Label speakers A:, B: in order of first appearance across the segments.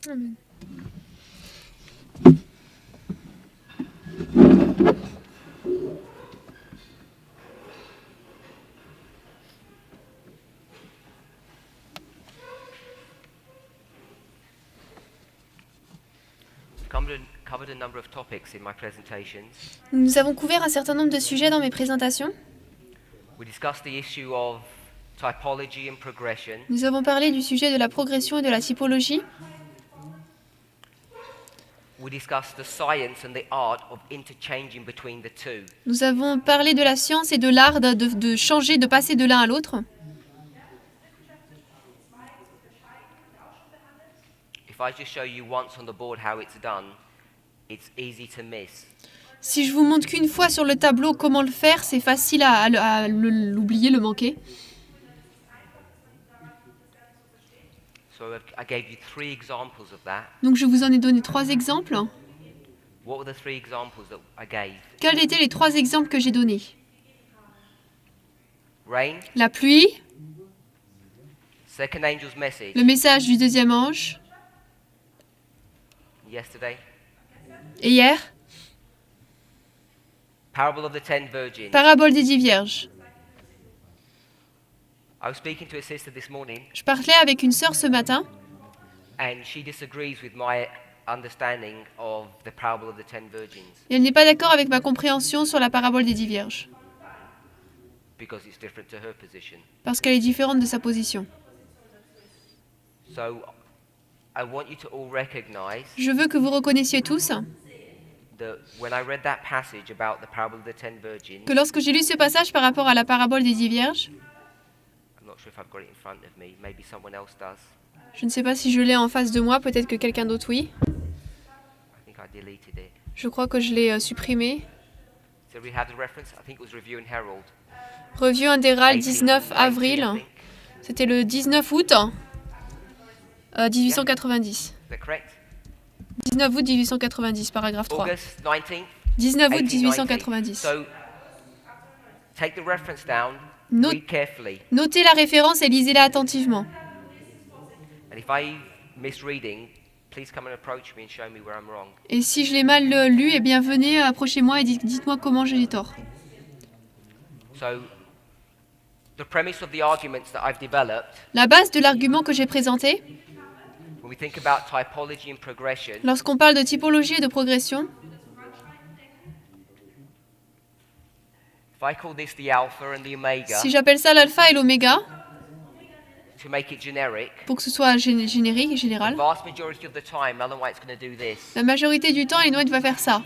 A: Amen.
B: Covered a number of topics in my presentations.
A: Nous avons couvert un certain nombre de sujets dans mes présentations.
B: We discussed the issue of typology and progression.
A: Nous avons parlé du sujet de la progression et de la typologie.
B: We discussed the science and the art of interchanging between the two.
A: Nous avons parlé de la science et de l'art de changer, de passer de l'un à l'autre.
B: If I just show you once on the board how it's done, it's easy to miss.
A: Si je vous montre qu'une fois sur le tableau comment le faire, c'est facile à l'oublier, le manquer.
B: So I gave you 3 examples of that.
A: Donc je vous en ai donné 3 exemples.
B: What were the 3 examples that I gave?
A: Quels étaient les 3 exemples que j'ai donnés?
B: Rain,
A: La pluie,
B: second angel's message,
A: le message du deuxième ange,
B: yesterday,
A: et hier,
B: parable of the 10 virgins.
A: parabole des 10 vierges.
B: I was speaking to a sister this morning,
A: Je parlais avec une sœur ce matin,
B: and she disagrees with my understanding of the parable of the 10 virgins
A: et elle n'est pas d'accord avec ma compréhension sur la parabole des 10 vierges,
B: because it's different to her position.
A: parce qu'elle est différente de sa position.
B: So I want you to all recognize
A: Je veux que vous reconnaissiez tous
B: that when I read that passage about the parable of the 10 virgins,
A: que lorsque j'ai lu ce passage par rapport à la parabole des 10 vierges,
B: I'm not sure if I've got it in front of me, maybe someone else does.
A: je ne sais pas si je l'ai en face de moi, peut-être que quelqu'un d'autre oui.
B: I think I deleted it.
A: Je crois que je l'ai supprimé.
B: So we have the reference, I think it was Review and Herald.
A: Revue Indérale,
B: 18,
A: 19 avril.
B: 19, I think.
A: C'était le 19 août 1890.
B: Is that correct?
A: 19 août 1890, paragraphe 3.
B: August 19th,
A: 19 août
B: 1890.
A: 1890.
B: So take the reference down,
A: Note-
B: read carefully.
A: Notez la référence et lisez-la attentivement.
B: And if I misreading, please come and approach me and show me where I'm wrong.
A: Et si je l'ai mal lu, eh bien venez, approchez-moi et dites-moi comment j'ai tort.
B: So the premise of the arguments that I've developed,
A: La base de l'argument que j'ai présenté,
B: when we think about typology and progression,
A: lorsqu'on parle de typologie et de progression,
B: if I call this the alpha and the omega,
A: si j'appelle ça l'alpha et l'oméga,
B: to make it generic,
A: pour que ce soit générique et
B: the
A: général,
B: vast majority of the time, Ellen White's going to do this,
A: la majorité du temps, Ellen White va faire ça,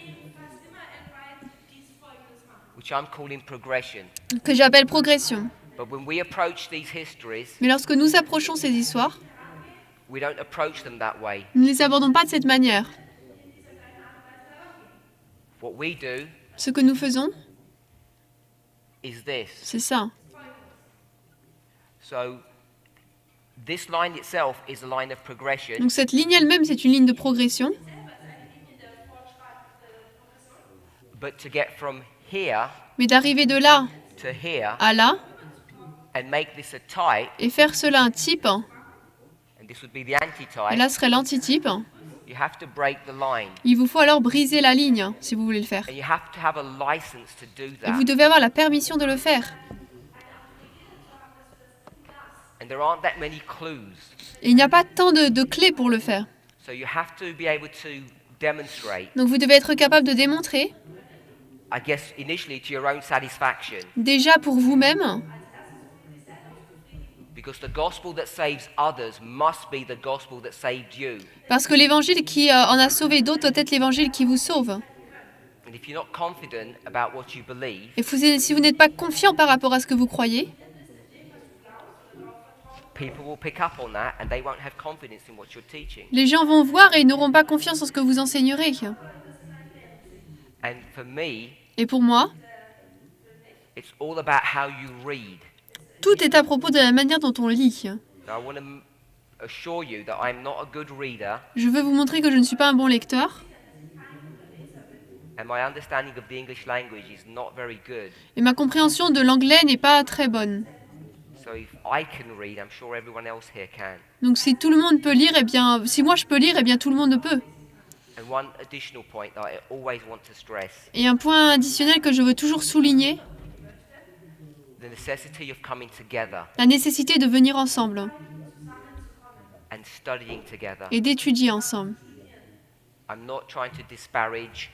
B: which I'm calling progression.
A: que j'appelle progression.
B: But when we approach these histories,
A: Mais lorsque nous approchons ces histoires,
B: we don't approach them that way.
A: nous ne les abordons pas de cette manière.
B: What we do
A: Ce que nous faisons,
B: is this.
A: c'est ça.
B: So this line itself is a line of progression,
A: Donc cette ligne elle-même, c'est une ligne de progression.
B: but to get from here
A: Mais d'arriver de là
B: to here
A: à là,
B: and make this a type,
A: et faire cela un type,
B: and this would be the
A: et
B: antitype,
A: là serait l'antitype,
B: you have to break the line.
A: il vous faut alors briser la ligne, si vous voulez le faire.
B: And you have to have a license to do
A: Et vous
B: that.
A: devez avoir la permission de le faire.
B: And there aren't that many clues.
A: Et il n'y a pas tant de clés pour le faire.
B: So you have to be able to demonstrate,
A: Donc vous devez être capable de démontrer,
B: I guess, initially to your own satisfaction,
A: déjà pour vous-même,
B: because the gospel that saves others must be the gospel that saved you.
A: parce que l'évangile qui en a sauvé d'autres doit être l'évangile qui vous sauve.
B: And if you're not confident about what you believe,
A: Et si vous n'êtes pas confiant par rapport à ce que vous croyez,
B: people will pick up on that and they won't have confidence in what you're teaching.
A: les gens vont voir et ils n'auront pas confiance en ce que vous enseignerez.
B: And for me,
A: Et pour moi,
B: it's all about how you read.
A: tout est à propos de la manière dont on lit.
B: So I want to assure you that I'm not a good reader
A: Je veux vous montrer que je ne suis pas un bon lecteur,
B: and my understanding of the English language is not very good.
A: et ma compréhension de l'anglais n'est pas très bonne.
B: So if I can read, I'm sure everyone else here can.
A: Donc si tout le monde peut lire, eh bien, si moi je peux lire, eh bien tout le monde peut.
B: And one additional point that I always want to stress,
A: Et un point additionnel que je veux toujours souligner,
B: the necessity of coming together
A: la nécessité de venir ensemble
B: and studying together.
A: et d'étudier ensemble.
B: I'm not trying to disparage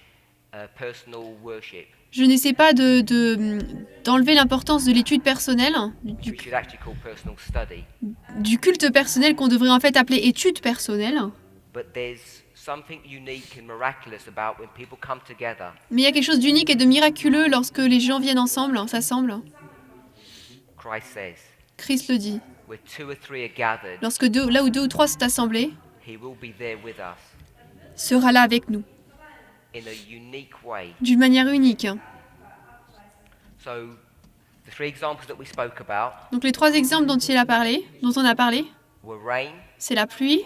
B: personal worship.
A: Je n'essaie pas d'enlever l'importance de l'étude personnelle,
B: We should actually call personal study.
A: du culte personnel qu'on devrait en fait appeler étude personnelle.
B: But there's something unique and miraculous about when people come together.
A: Mais il y a quelque chose d'unique et de miraculeux lorsque les gens viennent ensemble, s'assemblent.
B: Christ says,
A: Christ le dit.
B: where two or three are gathered,
A: Lorsque là où deux ou trois sont assemblés,
B: he will be there with us
A: sera là avec nous,
B: in a unique way.
A: d'une manière unique.
B: So, the three examples that we spoke about
A: Donc les trois exemples dont on a parlé,
B: were rain,
A: c'est la pluie,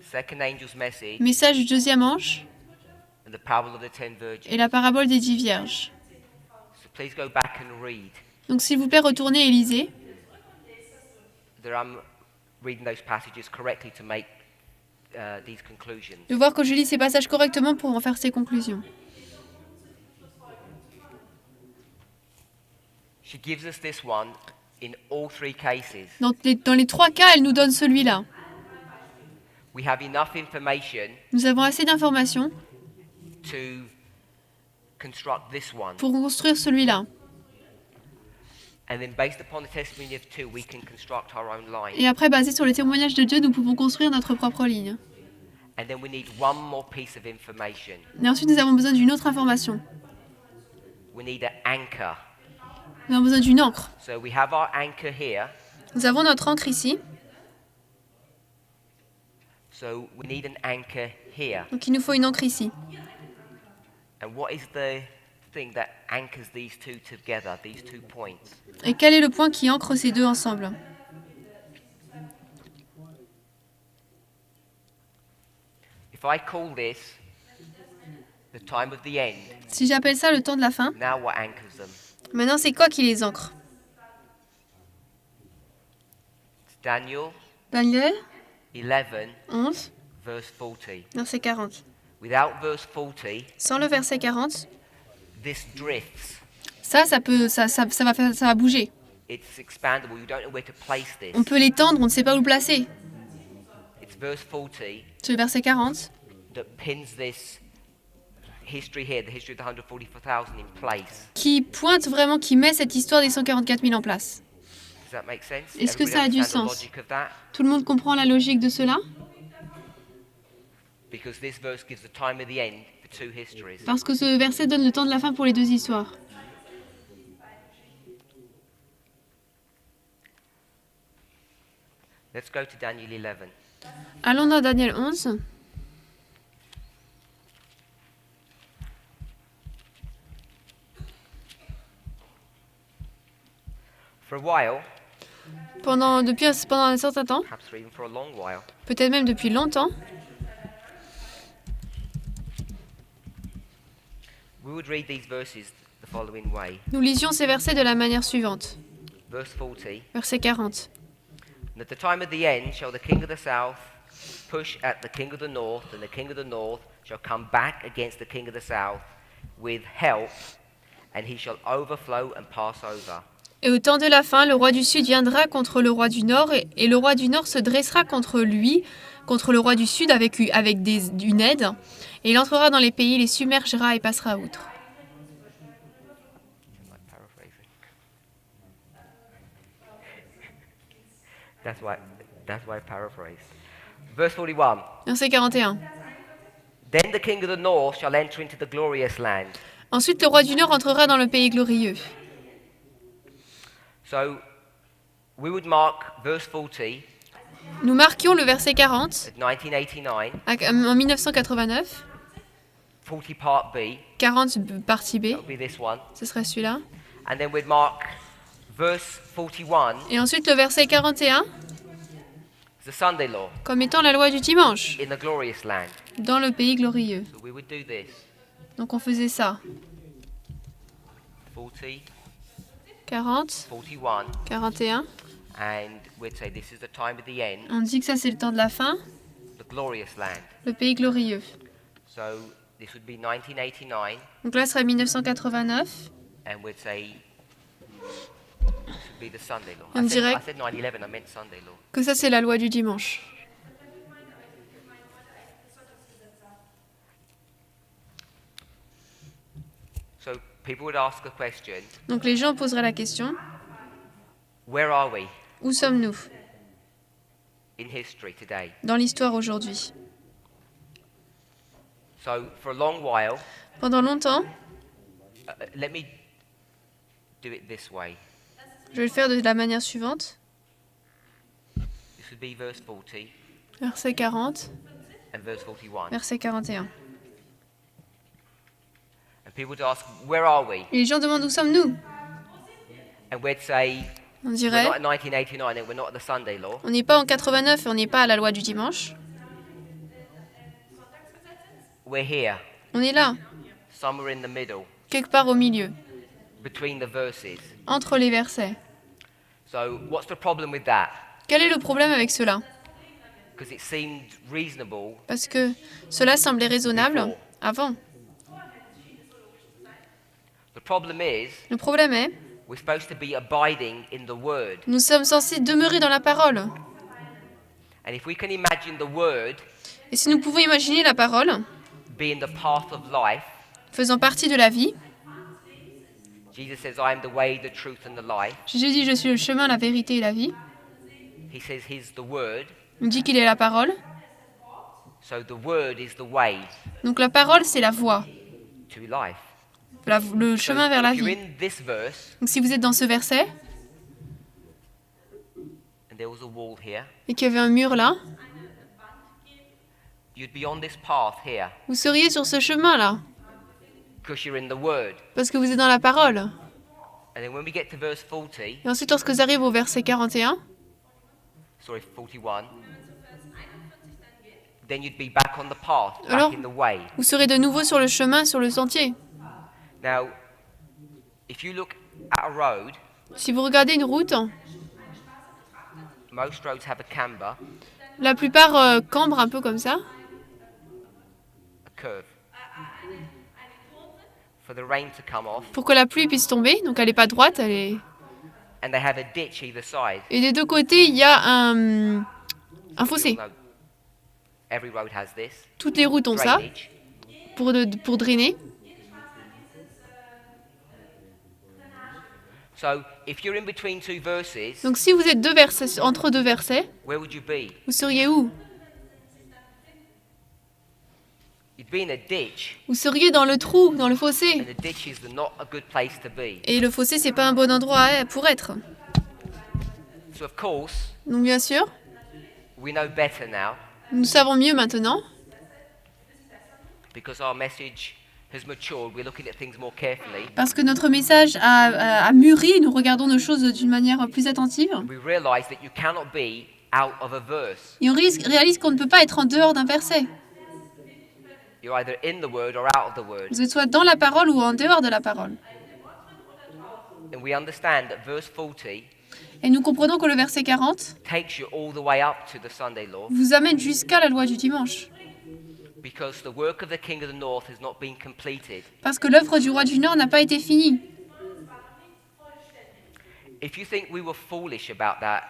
B: second angel's message,
A: message du deuxième ange
B: and the parable of the 10 virgins.
A: et la parabole des 10 vierges.
B: So please go back and read.
A: Donc s'il vous plaît, retournez et lisez.
B: That I'm reading those passages correctly to make these conclusions.
A: De voir que je lis ces passages correctement pour en faire ces conclusions.
B: She gives us this one in all three cases.
A: Dans les trois cas, elle nous donne celui-là.
B: We have enough information
A: Nous avons assez d'informations
B: to construct this one.
A: pour construire celui-là.
B: And then based upon the testimony of two, we can construct our own line.
A: Et après, basé sur le témoignage de Dieu, nous pouvons construire notre propre ligne.
B: And then we need one more piece of information.
A: Et ensuite, nous avons besoin d'une autre information.
B: We need an anchor.
A: Nous avons besoin d'une encre.
B: So we have our anchor here.
A: Nous avons notre encre ici.
B: So we need an anchor here.
A: Donc il nous faut une encre ici.
B: And what is the thing that anchors these two together, these 2 points?
A: Et quel est le point qui ancre ces deux ensemble?
B: If I call this the time of the end,
A: Si j'appelle ça le temps de la fin,
B: now what anchors them?
A: maintenant c'est quoi qui les ancre?
B: It's Daniel
A: Daniel
B: 11,
A: 11,
B: verse 40.
A: verset 40.
B: Without verse 40,
A: Sans le verset 40,
B: this drifts.
A: ça va bouger.
B: It's expandable. You don't know where to place this.
A: On peut l'étendre, on ne sait pas où le placer.
B: It's verse 40
A: C'est le verset 40
B: that pins this history here, the history of the 144,000 in place.
A: qui pointe vraiment, qui met cette histoire des 144 000 en place.
B: Does that make sense?
A: Est-ce que ça a
B: Everybody
A: du
B: understand the
A: sens?
B: logic of that?
A: Tout le monde comprend la logique de cela?
B: Because this verse gives the time of the end for two histories.
A: Parce que ce verset donne le temps de la fin pour les deux histoires.
B: Let's go to Daniel 11.
A: Allons dans Daniel 11.
B: For a while,
A: Pendant un certain temps,
B: perhaps even for a long while,
A: peut-être même depuis longtemps,
B: we would read these verses the following way.
A: nous lisions ces versets de la manière suivante.
B: Verse 40.
A: Verset 40.
B: And at the time of the end shall the king of the south push at the king of the north, and the king of the north shall come back against the king of the south with help, and he shall overflow and pass over.
A: Et au temps de la fin, le roi du sud viendra contre le roi du nord, et le roi du nord se dressera contre lui, contre le roi du sud avec une aide, et il entrera dans les pays, les submergera et passera outre.
B: Like paraphrasing. That's why I paraphrase. Verse 41.
A: Verset 41.
B: Then the king of the north shall enter into the glorious land.
A: Ensuite, le roi du nord entrera dans le pays glorieux.
B: So we would mark verse 40
A: Nous marquions le verset 40
B: at 1989,
A: en 1989,
B: 40 part B,
A: 40 partie B,
B: that would be this one.
A: ce serait celui-là.
B: And then we'd mark verse 41
A: Et ensuite le verset 41
B: as the Sunday law
A: comme étant la loi du dimanche,
B: in the glorious land.
A: dans le pays glorieux.
B: So we would do this.
A: Donc on faisait ça.
B: 40,
A: 40,
B: 41,
A: 41,
B: And we'd say this is the time of the end,
A: On dit que ça c'est le temps de la fin,
B: the glorious land.
A: le pays glorieux.
B: So this would be 1989,
A: Donc là, ce serait 1989.
B: and we'd say this would be the Sunday law.
A: On dirait
B: I said 9/11, I meant Sunday law.
A: que ça c'est la loi du dimanche.
B: So people would ask a question,
A: Donc les gens poseraient la question,
B: where are we
A: où sommes-nous
B: in history today?
A: dans l'histoire aujourd'hui?
B: So for a long while,
A: Pendant longtemps,
B: let me do it this way.
A: je vais le faire de la manière suivante.
B: This would be verse 40
A: Verset 40,
B: and verse 41.
A: verset 41.
B: And people would ask, where are we?
A: Et les gens demandent où sommes-nous?
B: And we'd say,
A: On
B: we're
A: dirait,
B: not at 1989 and we're not at the Sunday law.
A: on n'est pas en 89 et on n'est pas à la loi du dimanche.
B: We're here,
A: On est là,
B: somewhere in the middle,
A: quelque part au milieu,
B: between the verses.
A: entre les versets.
B: So what's the problem with that?
A: Quel est le problème avec cela?
B: Because it seemed reasonable.
A: Parce que cela semblait raisonnable avant.
B: The problem is,
A: Le problème est,
B: we're supposed to be abiding in the Word.
A: nous sommes censés demeurer dans la parole.
B: And if we can imagine the Word
A: Et si nous pouvons imaginer la parole
B: being the path of life,
A: faisant partie de la vie,
B: Jesus says, I am the way, the truth, and the life.
A: Jésus dit, je suis le chemin, la vérité et la vie.
B: He says he's the Word.
A: Il dit qu'il est la parole.
B: So the Word is the way
A: Donc la parole, c'est la voie,
B: to life.
A: le
B: So
A: chemin vers la
B: if you're
A: vie.
B: in this verse,
A: Donc si vous êtes dans ce verset,
B: and there was a wall here,
A: et qu'il y avait un mur là,
B: you'd be on this path here
A: vous seriez sur ce chemin-là,
B: because you're in the Word.
A: parce que vous êtes dans la parole.
B: And then when we get to verse 40,
A: Et ensuite, lorsque vous arrivez au verset 41,
B: sorry, 41, then you'd be back on the path, back
A: Alors,
B: in the way.
A: vous serez de nouveau sur le chemin, sur le sentier.
B: Now, if you look at a road,
A: Si vous regardez une route,
B: most roads have a camber,
A: la plupart cambrent un peu comme ça,
B: a curve, for the rain to come off,
A: pour que la pluie puisse tomber. Donc elle n'est pas droite, elle est...
B: and they have a ditch either side.
A: Et des deux côtés, il y a un fossé.
B: You all know every road has this.
A: Toutes les routes ont ça,
B: Drainage.
A: pour drainer.
B: So, if you're in between two verses,
A: Donc si vous êtes deux versets, entre deux versets,
B: where would you be?
A: vous seriez où?
B: You'd be in a ditch,
A: Vous seriez dans le trou, dans le
B: and
A: fossé.
B: the ditch is not a good place to be.
A: Et le fossé, c'est pas un bon endroit pour être.
B: So, of course,
A: Donc bien sûr,
B: we know better now
A: nous savons mieux maintenant,
B: because our message has matured. We're looking at things more carefully.
A: parce que notre message a mûri, nous regardons nos choses d'une manière plus attentive.
B: We realize that you cannot be out of a verse.
A: Et on réalise qu'on ne peut pas être en dehors d'un verset.
B: You're either in the word or out of the word.
A: Vous êtes soit dans la parole ou en dehors de la parole.
B: And we understand that verse 40
A: Et nous comprenons que le verset 40
B: takes you all the way up to the Sunday law
A: vous amène jusqu'à la loi du dimanche.
B: because the work of the king of the north has not been completed.
A: Parce que l'œuvre du roi du Nord n'a pas été finie.
B: If you think we were foolish about that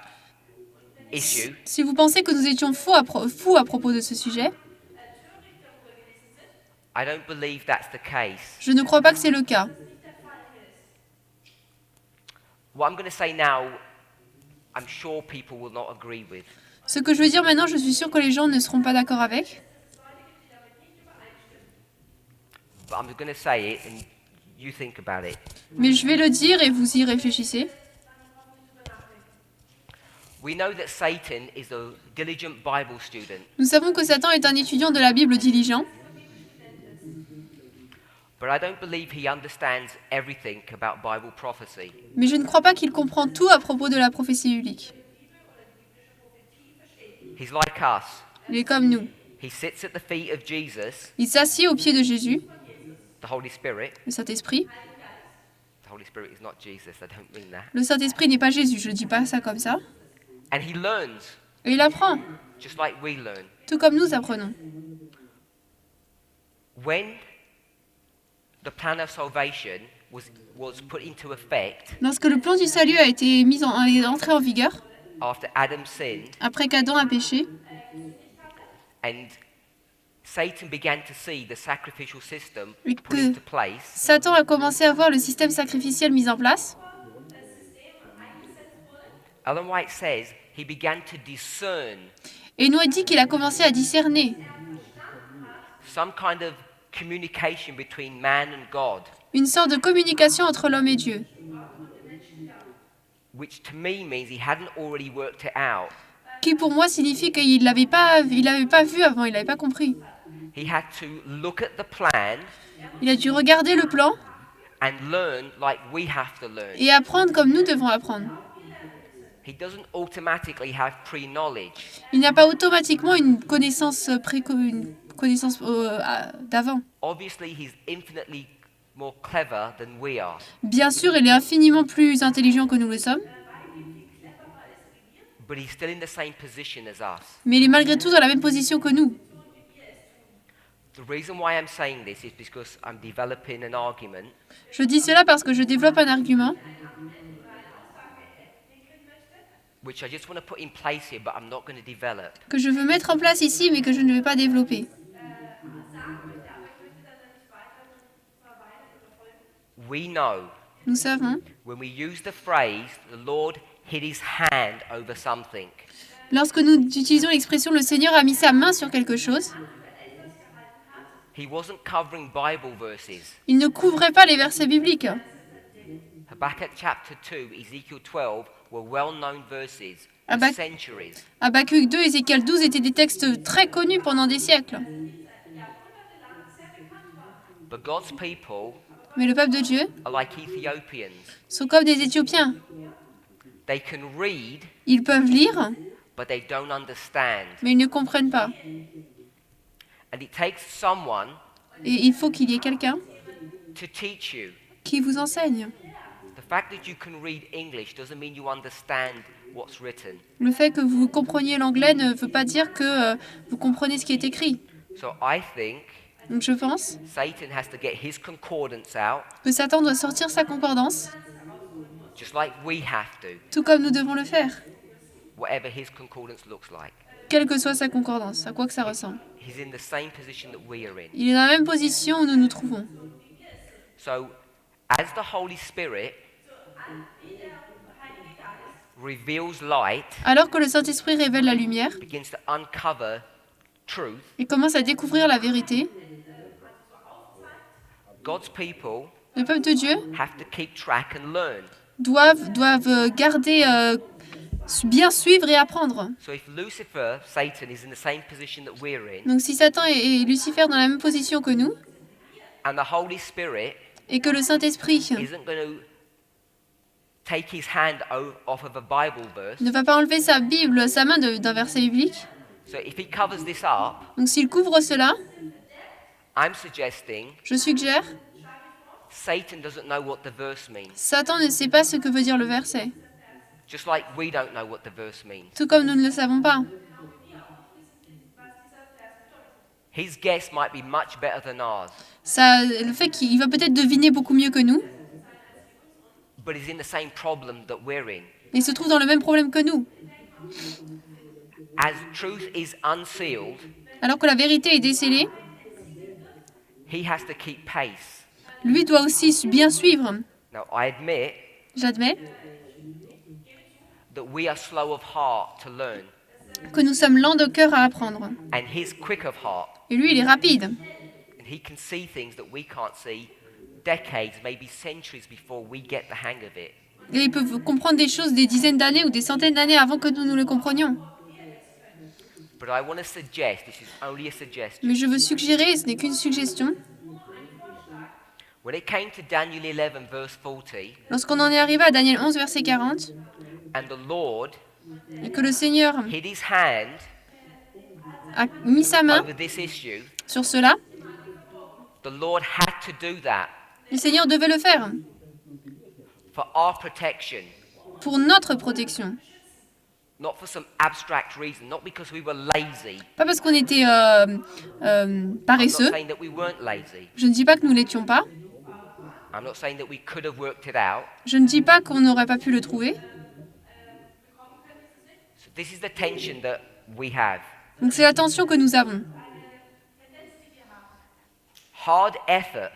B: issue,
A: Si vous pensez que nous étions fous à propos de ce sujet,
B: I don't believe that's the case.
A: je ne crois pas que c'est le cas.
B: What I'm going to say now, I'm sure people will not agree with.
A: Ce que je veux dire maintenant, je suis sûre que les gens ne seront pas d'accord avec.
B: But I'm going to say it and you think about it.
A: Mais je vais le dire et vous y réfléchissez.
B: We know that Satan is a diligent Bible student,
A: Nous savons que Satan est un étudiant de la Bible diligent,
B: but I don't believe he understands everything about Bible prophecy.
A: mais je ne crois pas qu'il comprend tout à propos de la prophétie biblique.
B: He's like us.
A: Il est comme nous.
B: He sits at the feet of Jesus,
A: Il s'assied aux pieds de Jésus,
B: the Holy Spirit.
A: le Saint-Esprit.
B: The The Holy Spirit is not Jesus. I don't mean that.
A: Le Saint-Esprit n'est pas Jésus, je ne dis pas ça comme ça.
B: And he learns,
A: Et il apprend,
B: just like we learn.
A: tout comme nous apprenons.
B: When the plan of salvation was put into effect
A: Lorsque le plan du salut a été est entré en vigueur,
B: after Adam sinned,
A: après qu'Adam a péché,
B: and Satan began to see the sacrificial system
A: Et
B: put
A: que-
B: into place,
A: Satan a commencé à voir le système sacrificiel mis en place.
B: Ellen White says he began to discern
A: Et il nous a dit qu'il a commencé à discerner
B: some kind of communication between man and God,
A: une sorte de communication entre l'homme et Dieu,
B: which to me means he hadn't already worked it out.
A: qui pour moi signifie qu'il l'avait pas vu avant, il l'avait pas compris.
B: He had to look at the plan
A: Il a dû regarder le plan
B: and learn like we have to learn.
A: et apprendre comme nous devons apprendre.
B: He doesn't automatically have pre-knowledge.
A: Il n'y a pas automatiquement une connaissance, d'avant.
B: Obviously, he's infinitely more clever than we are.
A: Bien sûr, il est infiniment plus intelligent que nous le sommes,
B: But he's still in the same position as us.
A: mais il est malgré tout dans la même position que nous.
B: The reason why I'm saying this is because I'm developing an argument
A: Je dis cela parce que je développe un argument
B: which I just want to put in place here, but I'm not going to develop.
A: que je veux mettre en place ici, mais que je ne vais pas développer.
B: We know
A: Nous savons,
B: when we use the phrase, the Lord hid his hand over something,
A: lorsque nous utilisons l'expression « le Seigneur a mis sa main sur quelque chose »,
B: he wasn't covering Bible verses.
A: il ne couvrait pas les versets bibliques.
B: Habakkuk chapter 2, Ezekiel 12 were well-known verses for
A: Habakkuk-
B: centuries.
A: Habakkuk 2, Ézéchiel 12 étaient des textes très connus pendant des siècles.
B: But God's people
A: Mais le peuple de Dieu
B: are like Ethiopians.
A: sont comme des Éthiopiens.
B: They can read,
A: Ils peuvent lire,
B: but they don't understand.
A: mais ils ne comprennent pas.
B: And it takes someone
A: Et il faut qu'il y ait quelqu'un
B: to teach you.
A: qui vous enseigne.
B: The fact that you can read English doesn't mean you understand what's written.
A: Le fait que vous compreniez l'anglais ne veut pas dire que vous comprenez ce qui est écrit.
B: So I think
A: Donc je pense
B: Satan has to get his concordance out,
A: que Satan doit sortir sa concordance,
B: just like we have to,
A: tout comme nous devons le faire,
B: whatever his concordance looks like.
A: quelle que soit sa concordance, à quoi que ça ressemble.
B: He's in the same position that we are in.
A: Il est dans la même position où nous nous trouvons.
B: So, as the Holy Spirit reveals light,
A: Alors que le Saint-Esprit révèle la lumière
B: begins to uncover truth,
A: et commence à découvrir la vérité,
B: God's people
A: le peuple de Dieu
B: have to keep track and learn.
A: doivent garder, bien suivre et apprendre.
B: So if Lucifer, Satan, is in the same position that we're in,
A: Donc si Satan et Lucifer dans la même position que nous,
B: and the Holy Spirit
A: et que le Saint-Esprit
B: isn't going to take his hand off of a Bible verse,
A: ne va pas enlever sa Bible, sa main d'un verset biblique,
B: so if he covers this up,
A: donc s'il couvre cela,
B: I'm suggesting
A: je suggère,
B: Satan doesn't know what the verse means,
A: Satan ne sait pas ce que veut dire le verset,
B: just like we don't know what the verse means.
A: tout comme nous ne le savons pas.
B: His guess might be much better than ours,
A: Le fait qu'il va peut-être deviner beaucoup mieux que nous,
B: but he's in the same problem that we're in.
A: mais il se trouve dans le même problème que nous.
B: As truth is unsealed,
A: Alors que la vérité est décélée,
B: he has to keep pace.
A: lui doit aussi bien suivre.
B: Now, I admit
A: J'admets
B: that we are slow of heart to learn,
A: que nous sommes lents de cœur à apprendre.
B: and he's quick of heart,
A: Et lui, il est rapide.
B: and he can see things that we can't see decades, maybe centuries before we get the hang of it.
A: Et il peut comprendre des choses des dizaines d'années ou des centaines d'années avant que nous le comprenions.
B: But I want to suggest, this is only a suggestion,
A: Mais je veux suggérer, ce n'est qu'une suggestion,
B: when it came to Daniel 11, verse 40,
A: lorsqu'on en est arrivé à Daniel 11, verset 40,
B: and the Lord
A: et que le Seigneur
B: hid his hand
A: a mis sa main
B: over this issue,
A: sur cela,
B: the Lord had to do that.
A: le Seigneur devait le faire.
B: for our protection,
A: pour notre protection.
B: not for some abstract reason, not because we were lazy.
A: Pas parce qu'on était
B: I'm not
A: paresseux.
B: saying that we weren't lazy.
A: Je ne dis pas que nous l'étions pas.
B: I'm not saying that we could have worked it out.
A: Je ne dis pas qu'on n'aurait pas pu le trouver.
B: So this is the tension that we have.
A: Donc c'est la tension que nous avons.
B: Hard effort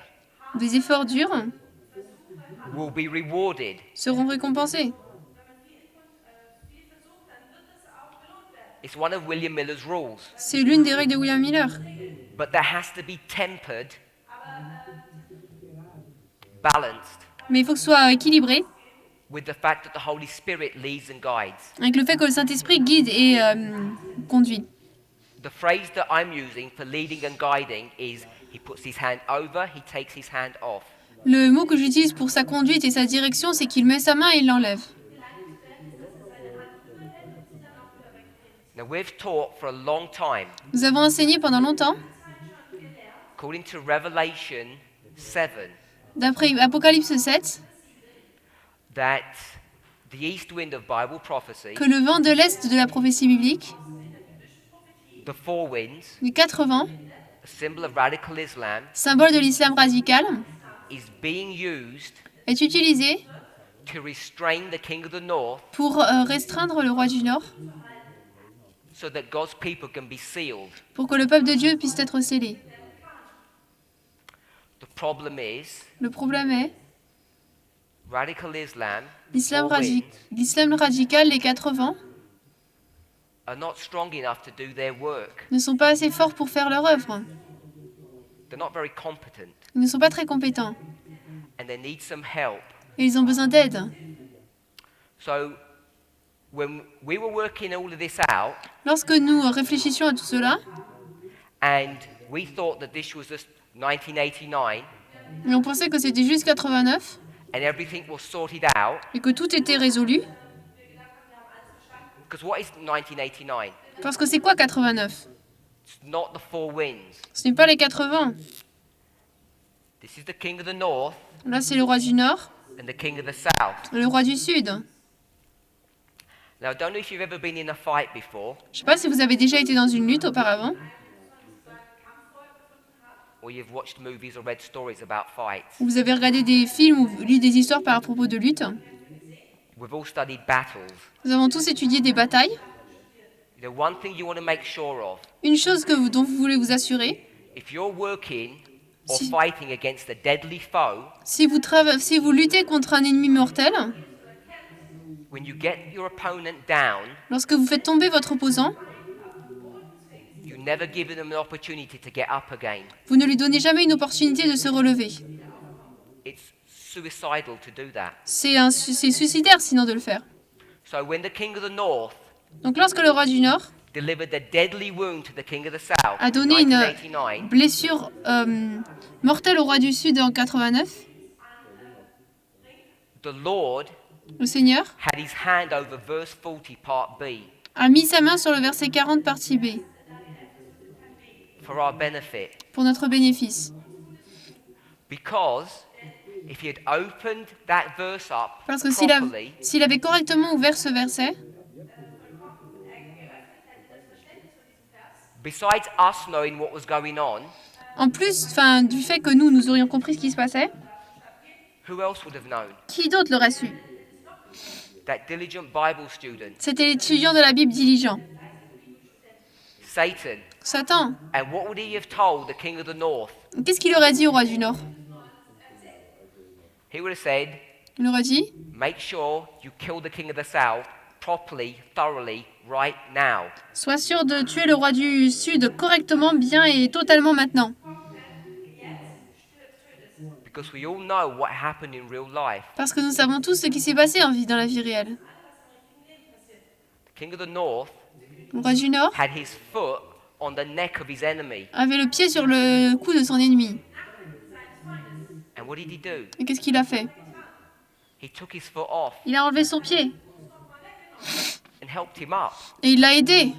A: Des efforts durs
B: will be rewarded.
A: seront récompensés.
B: It's one of William Miller's rules.
A: C'est l'une des règles de William Miller.
B: But there has to be tempered, balanced
A: Mais il faut que ce soit équilibré
B: with the fact that the Holy Spirit leads and guides.
A: avec le fait que le Saint-Esprit guide et conduit.
B: The phrase that I'm using for leading and guiding is he puts his hand over, he takes his hand off.
A: Le mot que j'utilise pour sa conduite et sa direction, c'est qu'il met sa main et il l'enlève.
B: Now we've taught for a long time,
A: Nous avons enseigné pendant longtemps,
B: according to Revelation 7,
A: d'après Apocalypse 7,
B: that the east wind of Bible prophecy,
A: que le vent de l'Est de la prophétie biblique,
B: the four winds,
A: les 4 vents,
B: a symbol of radical Islam,
A: symbole de l'islam radical,
B: is being used
A: est utilisé
B: to restrain the king of the north
A: pour restreindre le roi du Nord,
B: so that God's people can be sealed.
A: pour que le peuple de Dieu puisse être scellé.
B: The problem is
A: Le problème est,
B: radical Islam,
A: l'islam
B: four winds,
A: radical, les 4 vents,
B: are not strong enough to do their work.
A: ne sont pas assez forts pour faire leur œuvre.
B: They're not very competent
A: Ils ne sont pas très compétents
B: and they need some help.
A: et ils ont besoin d'aide.
B: So when we were working all of this out
A: Lorsque nous réfléchissions à tout cela,
B: and we thought that this was just 1989
A: et on pensait que c'était juste 89
B: and everything was sorted out,
A: et que tout était résolu,
B: because what is 1989?
A: parce que c'est quoi 89?
B: It's not the four winds.
A: Ce n'est pas les 4 vents.
B: This is the king of the north
A: Là, c'est le roi du Nord
B: and the king of the south.
A: et le roi du Sud.
B: Now, I don't know if you've ever been in a fight before
A: Je ne sais pas si vous avez déjà été dans une lutte auparavant,
B: or you've watched movies or read stories about fights.
A: ou vous avez regardé des films ou lu des histoires par propos de lutte.
B: We've all studied battles.
A: Nous avons tous étudié des batailles.
B: You know, one thing you want to make sure of,
A: Une chose dont vous voulez vous assurer,
B: if you're working or
A: Si-
B: fighting against a deadly foe,
A: si vous luttez contre un ennemi mortel,
B: when you get your opponent down,
A: lorsque vous faites tomber votre opposant,
B: you never give them an opportunity to get up again.
A: vous ne lui donnez jamais une opportunité de se relever.
B: It's suicidal to do that.
A: C'est suicidaire sinon de le faire.
B: So when the king of the north
A: Donc lorsque le roi du Nord
B: delivered a deadly wound to the king of the south
A: a
B: in
A: donné une
B: 1989,
A: blessure mortelle au roi du Sud en 89,
B: the Lord
A: le Seigneur
B: had his hand over verse 40 part B
A: a mis sa main sur le verset 40 partie B
B: for our benefit.
A: pour notre bénéfice.
B: Because if he had opened that verse up
A: Parce que
B: properly,
A: s'il avait correctement ouvert ce verset,
B: besides us knowing what was going on,
A: en plus du fait que nous aurions compris ce qui se passait,
B: who else would have known?
A: qui d'autre l'aurait su?
B: That diligent Bible student,
A: C'était l'étudiant de la Bible diligent,
B: Satan.
A: Satan.
B: And what would he have told the king of the north?
A: Qu'est-ce qu'il aurait dit au roi du Nord?
B: He would have said,
A: Il aurait dit,
B: make sure you kill the king of the south properly, thoroughly, right now.
A: sois sûr de tuer le roi du Sud correctement, bien et totalement maintenant.
B: Because we all know what happened in real life.
A: Parce que nous savons tous ce qui s'est passé dans la vie réelle.
B: The king of the north
A: Le roi du Nord
B: had his foot on the neck of his enemy.
A: avait le pied sur le cou de son ennemi.
B: And what did he do?
A: Et qu'est-ce qu'il a fait?
B: He took his foot off
A: Il a enlevé son pied
B: and helped him up.
A: et il l'a aidé.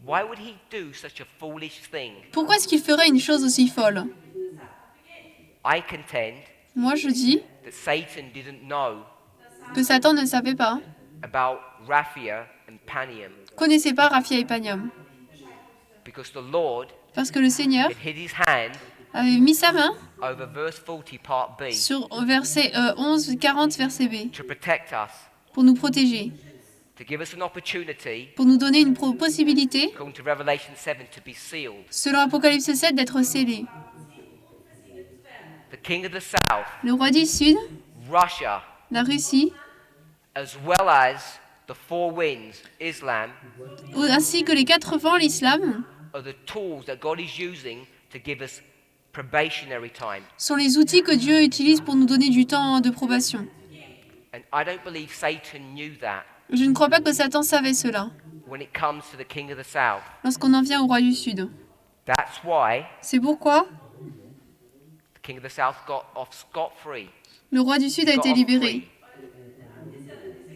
B: Why would he do such a foolish thing?
A: Pourquoi est-ce qu'il ferait une chose aussi folle?
B: I contend
A: Moi, je dis
B: that Satan didn't know
A: que Satan ne savait pas,
B: about Raphia and Panium
A: connaissait pas Raphia et Panium.
B: because the Lord
A: Parce que le Seigneur
B: had hid his hand
A: avait mis sa main
B: over verse 40 part B
A: sur verset 11, 40, verset B,
B: to protect us,
A: pour nous protéger,
B: to give us an opportunity,
A: pour nous donner une possibilité,
B: according to Revelation 7, to be sealed.
A: selon Apocalypse 7, d'être scellé.
B: The king of the south,
A: Le roi du Sud,
B: Russia,
A: la Russie,
B: as well as the four winds, Islam,
A: ainsi que les 4 vents, l'islam,
B: are the tools that God is using to give us probationary time.
A: sont les outils que Dieu utilise pour nous donner du temps de probation.
B: And I don't believe Satan knew that
A: Je ne crois pas que Satan savait cela
B: when it comes to the king of the south.
A: lorsqu'on en vient au roi du Sud.
B: That's why
A: C'est pourquoi
B: the king of the south got off scot-free.
A: le roi du Sud a
B: Got
A: été
B: off
A: libéré.
B: free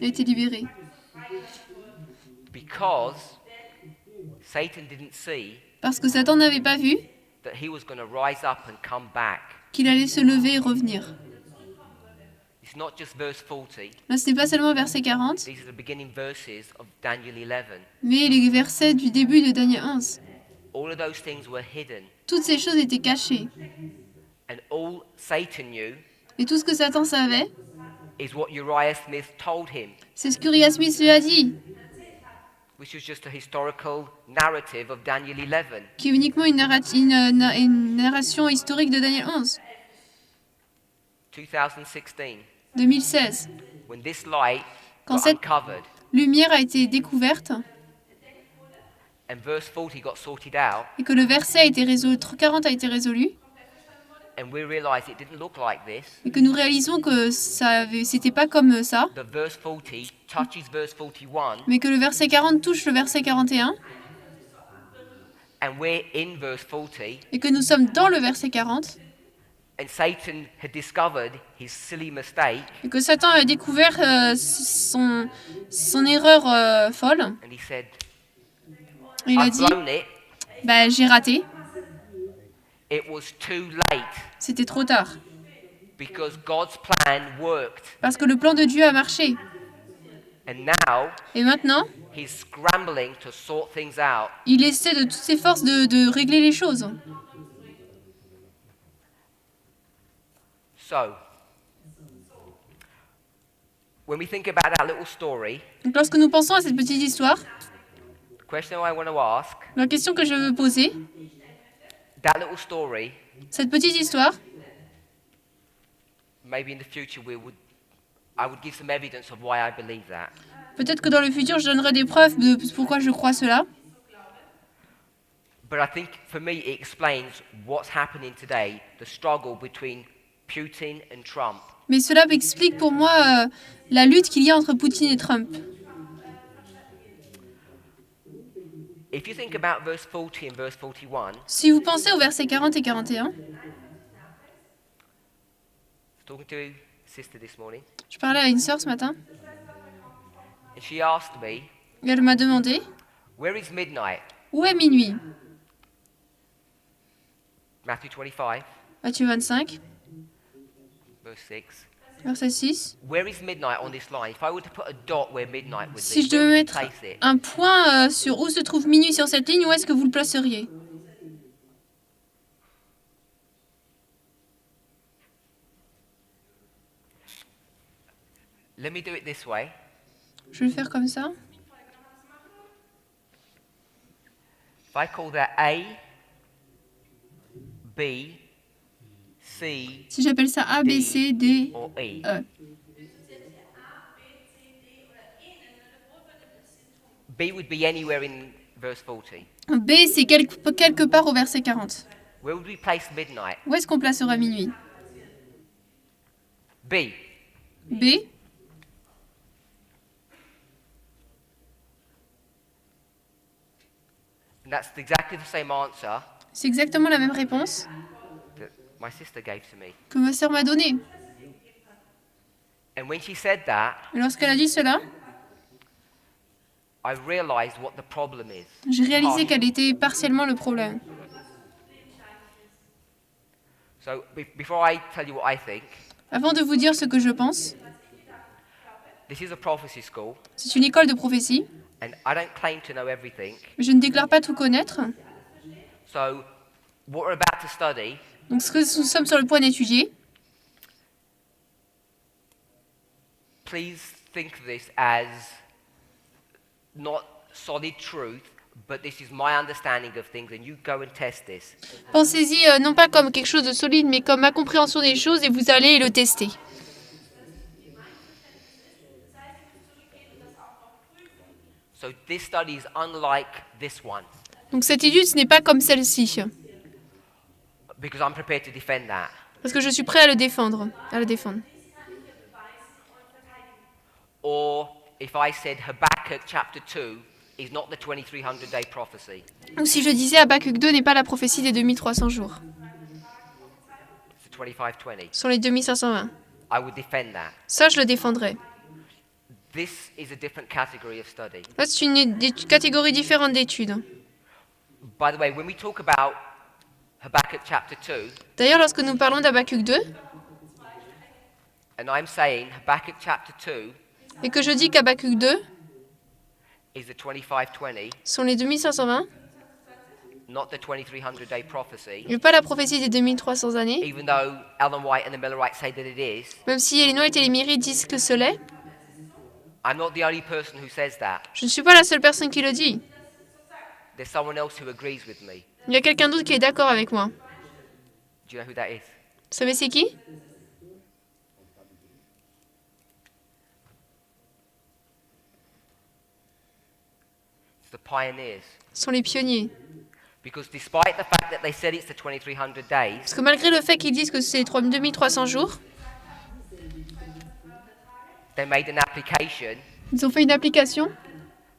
A: Il a été libéré.
B: because Satan didn't see
A: Parce que Satan n'avait pas vu
B: that he was going to rise up and come back.
A: qu'il allait se lever et revenir.
B: It's not just verse 40.
A: Là, ce n'est pas seulement verset 40,
B: These are the beginning verses of Daniel 11.
A: mais les versets du début de Daniel 11.
B: All of those things were hidden.
A: Toutes ces choses étaient cachées.
B: And all Satan knew
A: Et tout ce que Satan savait,
B: is what Uriah Smith told him,
A: c'est ce qu'Uriah Smith lui a dit,
B: which was just a historical narrative of Daniel 11.
A: qui est uniquement une narration historique de Daniel 11,
B: 2016,
A: 2016.
B: when this light
A: Quand
B: got
A: cette
B: uncovered
A: lumière a été découverte
B: and verse 40 got sorted out,
A: et que le verset a été résolu, 40 a été résolu,
B: and we realized it didn't look like this.
A: et que nous réalisons que c'était pas comme ça,
B: The verse 40 touches verse 41,
A: mais que le verset 40 touche le verset 41,
B: and we're in verse 40,
A: et que nous sommes dans le verset 40,
B: and Satan had discovered his silly mistake,
A: et que Satan a découvert son erreur folle.
B: and he said,
A: Il a
B: I've
A: dit,
B: blown it,
A: bah, j'ai raté,
B: it was too late,
A: c'était trop tard,
B: because God's plan worked.
A: parce que le plan de Dieu a marché.
B: And now
A: Et maintenant,
B: he's scrambling to sort things out.
A: il essaie de toutes ses forces de régler les choses.
B: So, when we think about that little story,
A: Donc lorsque nous pensons à cette petite histoire,
B: the question I want to ask,
A: la question que je veux poser,
B: that little story,
A: cette petite histoire,
B: maybe in the future I would give some evidence of why I believe that.
A: peut-être que dans le futur je donnerai des preuves de pourquoi je crois cela,
B: But I think for me it explains what's happening today, the struggle between Putin and Trump.
A: mais cela explique pour moi la lutte qu'il y a entre Poutine et Trump.
B: If you think about verse 40 and verse 41,
A: Si vous pensez aux versets 40 et 41,
B: talking to a sister this morning,
A: je parlais à une sœur ce matin,
B: and she asked me,
A: et elle m'a demandé,
B: where is midnight?
A: où est minuit?
B: Matthew 25,
A: Matthieu 25,
B: verse 6.
A: verset 6.
B: Where is midnight on this line? If I were to put a dot where midnight would
A: Si
B: be,
A: je devais
B: where would you
A: mettre
B: place it?
A: un point sur où se trouve minuit sur cette ligne, où est-ce que vous le placeriez?
B: Let me do it this way.
A: Je vais le faire comme ça.
B: If I call that A, B, C,
A: Si j'appelle ça A, B, C, D,
B: or E.
A: E.
B: B would be anywhere in verse 40.
A: B, c'est quelque part au verset 40.
B: Where would we place midnight?
A: Où est-ce qu'on placera minuit?
B: B.
A: B,
B: And that's exactly the same answer
A: c'est exactement la même réponse
B: that my sister gave to me.
A: que ma sœur m'a donnée.
B: And when she said that,
A: Et lorsqu'elle a dit cela,
B: I realized what the problem is.
A: j'ai réalisé
B: Partially.
A: qu'elle était partiellement le problème.
B: So before I tell you what I think,
A: Avant de vous dire ce que je pense,
B: this is a prophecy school,
A: c'est une école de prophétie,
B: and I don't claim to know everything.
A: mais je ne déclare pas tout connaître.
B: So what we're about to study,
A: Donc ce que nous sommes sur le point d'étudier,
B: please think of this as not solid truth, but this is my understanding of things, and you go and test this.
A: pensez-y non pas comme quelque chose de solide, mais comme ma compréhension des choses et vous allez le tester.
B: So this study is unlike this one,
A: Donc cette étude, ce n'est pas comme celle-ci,
B: because I'm prepared to defend that.
A: parce que je suis prêt à le défendre,
B: Or if I said Habakkuk chapter 2 is not the 2300-day prophecy,
A: Ou si je disais Habakkuk 2 n'est pas la prophétie des 2300 jours,
B: it's the 2520,
A: sur les 2520.
B: I would defend that.
A: Ça, je le défendrai.
B: This is a different category of study.
A: Là, c'est une catégorie différente d'études.
B: By the way, when we talk about Habakkuk chapter 2,
A: D'ailleurs, lorsque nous parlons d'Habakkuk 2,
B: and I'm saying Habakkuk chapter 2
A: et que je dis qu'Habakkuk 2
B: is the 2520,
A: sont les 2520,
B: not the 2300-day prophecy,
A: et pas la prophétie des 2300 années,
B: even though Ellen White and the Millerites say that it is,
A: même si les Noël et les Myrides disent que ce l'est,
B: I'm not the only person who says that.
A: je ne suis pas la seule personne qui le dit.
B: There's someone else who agrees with me.
A: Il y a quelqu'un d'autre qui est d'accord avec moi.
B: Do you know who that is?
A: Vous savez c'est qui?
B: It's the pioneers.
A: Ce sont les pionniers.
B: Because despite the fact that they said it's the 2300 days,
A: Parce que malgré le fait qu'ils disent que c'est 2300 jours,
B: they made an application.
A: ils ont fait une application.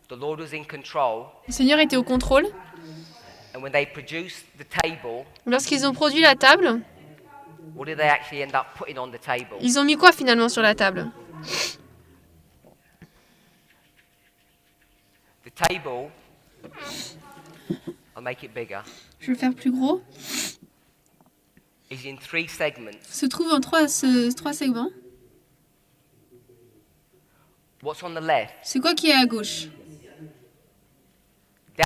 B: The Lord was in control.
A: Le Seigneur était au contrôle.
B: And when they produced the table,
A: Lorsqu'ils ont produit la table,
B: what did they actually end up putting on the table?
A: ils ont mis quoi finalement sur la table?
B: The table, I'll make it bigger,
A: Je vais le faire plus gros.
B: is in 3 segments.
A: Se trouve en trois segments.
B: What's on the left?
A: C'est quoi qui est à gauche?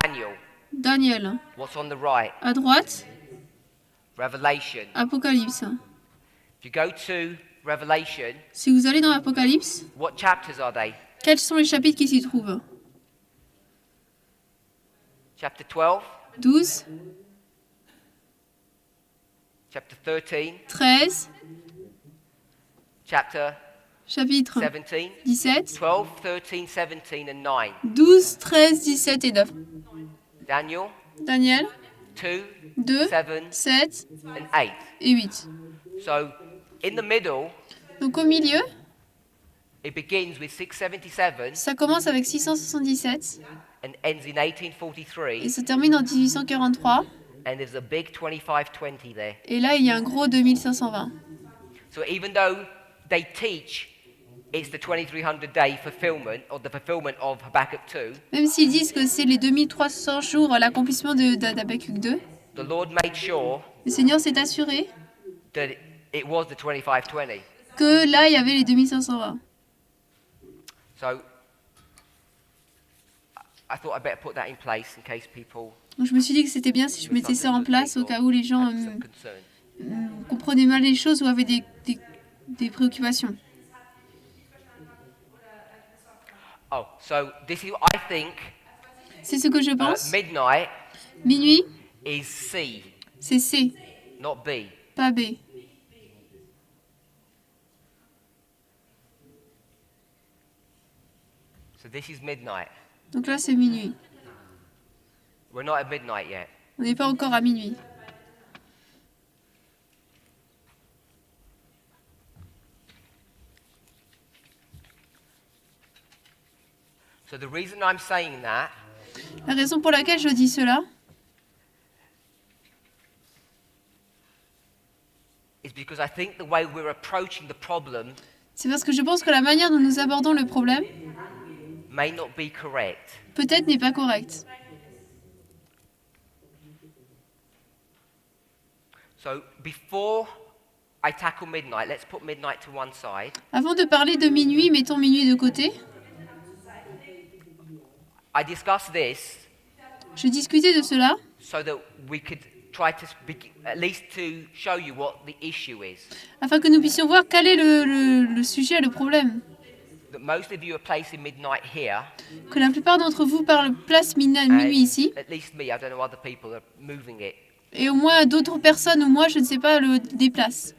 B: Daniel.
A: Daniel.
B: What's on the right?
A: À droite,
B: Revelation.
A: Apocalypse.
B: If you go to Revelation,
A: Si vous allez dans Apocalypse,
B: what chapters are they?
A: quels sont les chapitres qui s'y trouvent?
B: Chapter 12,
A: 12,
B: chapter 13,
A: 13,
B: chapter
A: chapitre
B: 17,
A: 17,
B: 12, 13, 17, and 9.
A: 12, 13, 17 et 9.
B: Daniel,
A: Daniel,
B: 2,
A: 2,
B: 7,
A: 7
B: and 8.
A: et 8.
B: So, in the middle,
A: Donc au milieu,
B: it begins with 677
A: ça commence avec 677
B: and ends in
A: et
B: 1843,
A: se termine en 1843.
B: and there's a big 2520 there.
A: Et là, il y a un gros 2520.
B: So even though they teach it's the 2300 day fulfillment, or the fulfillment of Habakkuk 2,
A: Même s'ils disent que c'est les 2300 jours l'accomplissement d'Habakkuk 2,
B: the Lord made sure
A: le Seigneur s'est assuré
B: that it was the 2520.
A: que là, il y avait les 2520.
B: So I thought I'd better put that in place in case people
A: Donc je me suis dit que c'était bien si je mettais ça en place au cas où les gens
B: had some concern.
A: comprenaient mal les choses ou avaient des préoccupations.
B: Oh, so this is what I think.
A: C'est ce que je pense.
B: Midnight
A: Minuit,
B: is C,
A: c'est C,
B: not B.
A: pas B.
B: So this is midnight.
A: Donc là, c'est minuit.
B: We're not at midnight yet.
A: On n'est pas encore à minuit.
B: So the reason I'm saying that
A: La raison pour laquelle je dis cela,
B: is because I think the way we're approaching the problem
A: c'est parce que je pense que la manière dont nous abordons le problème,
B: may not be correct.
A: peut-être n'est pas correcte.
B: So before I tackle midnight, let's put midnight to one side.
A: Avant de parler de minuit, mettons minuit de côté.
B: I discussed this
A: Je discutais de cela
B: so that we could try to at least to show you what the issue is.
A: afin que nous puissions voir quel est le sujet, le problème.
B: That most of you are placing midnight here.
A: Que la plupart d'entre vous placent minuit ici,
B: At least me, I don't know other people are moving it.
A: et au moins d'autres personnes ou moi, je ne sais pas, le déplacent.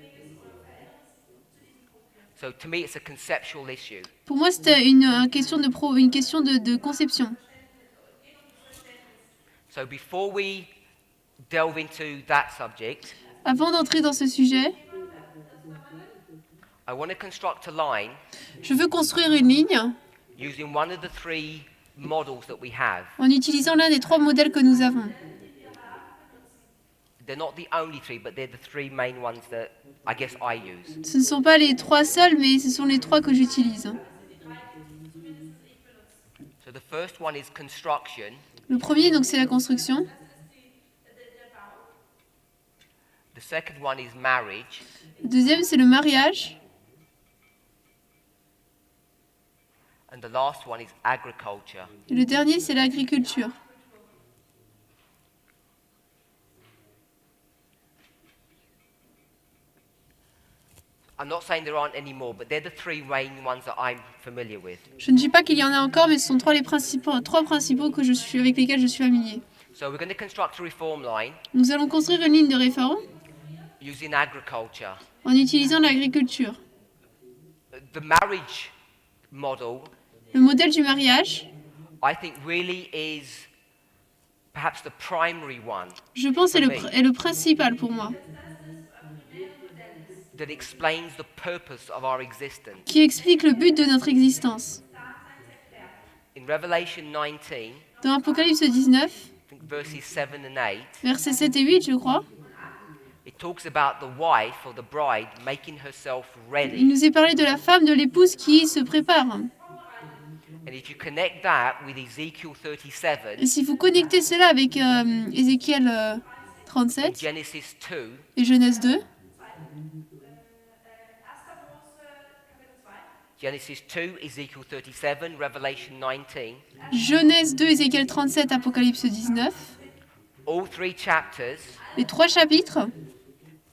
B: So to me, it's a conceptual issue.
A: Pour moi, c'était une question de conception.
B: So before we delve into that subject,
A: Avant d'entrer dans ce sujet,
B: I want to construct a line
A: je veux construire une ligne
B: using one of the three models that we have.
A: en utilisant l'un des 3 modèles que nous avons.
B: They're not the only three, but they're the three main ones that I guess I use.
A: Ce ne sont pas les 3 seuls, mais ce sont les 3 que j'utilise.
B: So the first one is construction.
A: Le premier, donc, c'est la construction.
B: The second one is marriage.
A: Le deuxième, c'est le mariage.
B: And the last one is agriculture.
A: Et le dernier, c'est l'agriculture.
B: I'm not saying there aren't any more, but they're the three main ones that I'm familiar with.
A: Je ne dis pas qu'il y en a encore, mais ce sont 3 principaux avec lesquels je suis familier.
B: So we're going to construct a reform line
A: Nous allons construire une ligne de réforme
B: using agriculture.
A: en utilisant l'agriculture.
B: The marriage model,
A: Le modèle du mariage,
B: I think, really is perhaps the primary one
A: je pense, est le principal pour moi,
B: that explains the purpose of our existence.
A: qui explique le but de notre existence.
B: In Revelation 19,
A: Dans Apocalypse 19,
B: I think verses 7 and 8,
A: versets 7 et 8, je crois,
B: it talks about the wife or the bride making herself
A: il
B: ready.
A: nous est parlé de la femme, de l'épouse qui se prépare.
B: And if you connect that with Ezekiel
A: Et
B: 37
A: si vous connectez cela avec Ézéchiel
B: and
A: 37
B: Genesis 2,
A: et Genèse 2,
B: Genesis 2, Ezekiel 37, Revelation 19,
A: Genèse 2, Ézéchiel 37, Apocalypse 19,
B: all three chapters
A: les 3 chapitres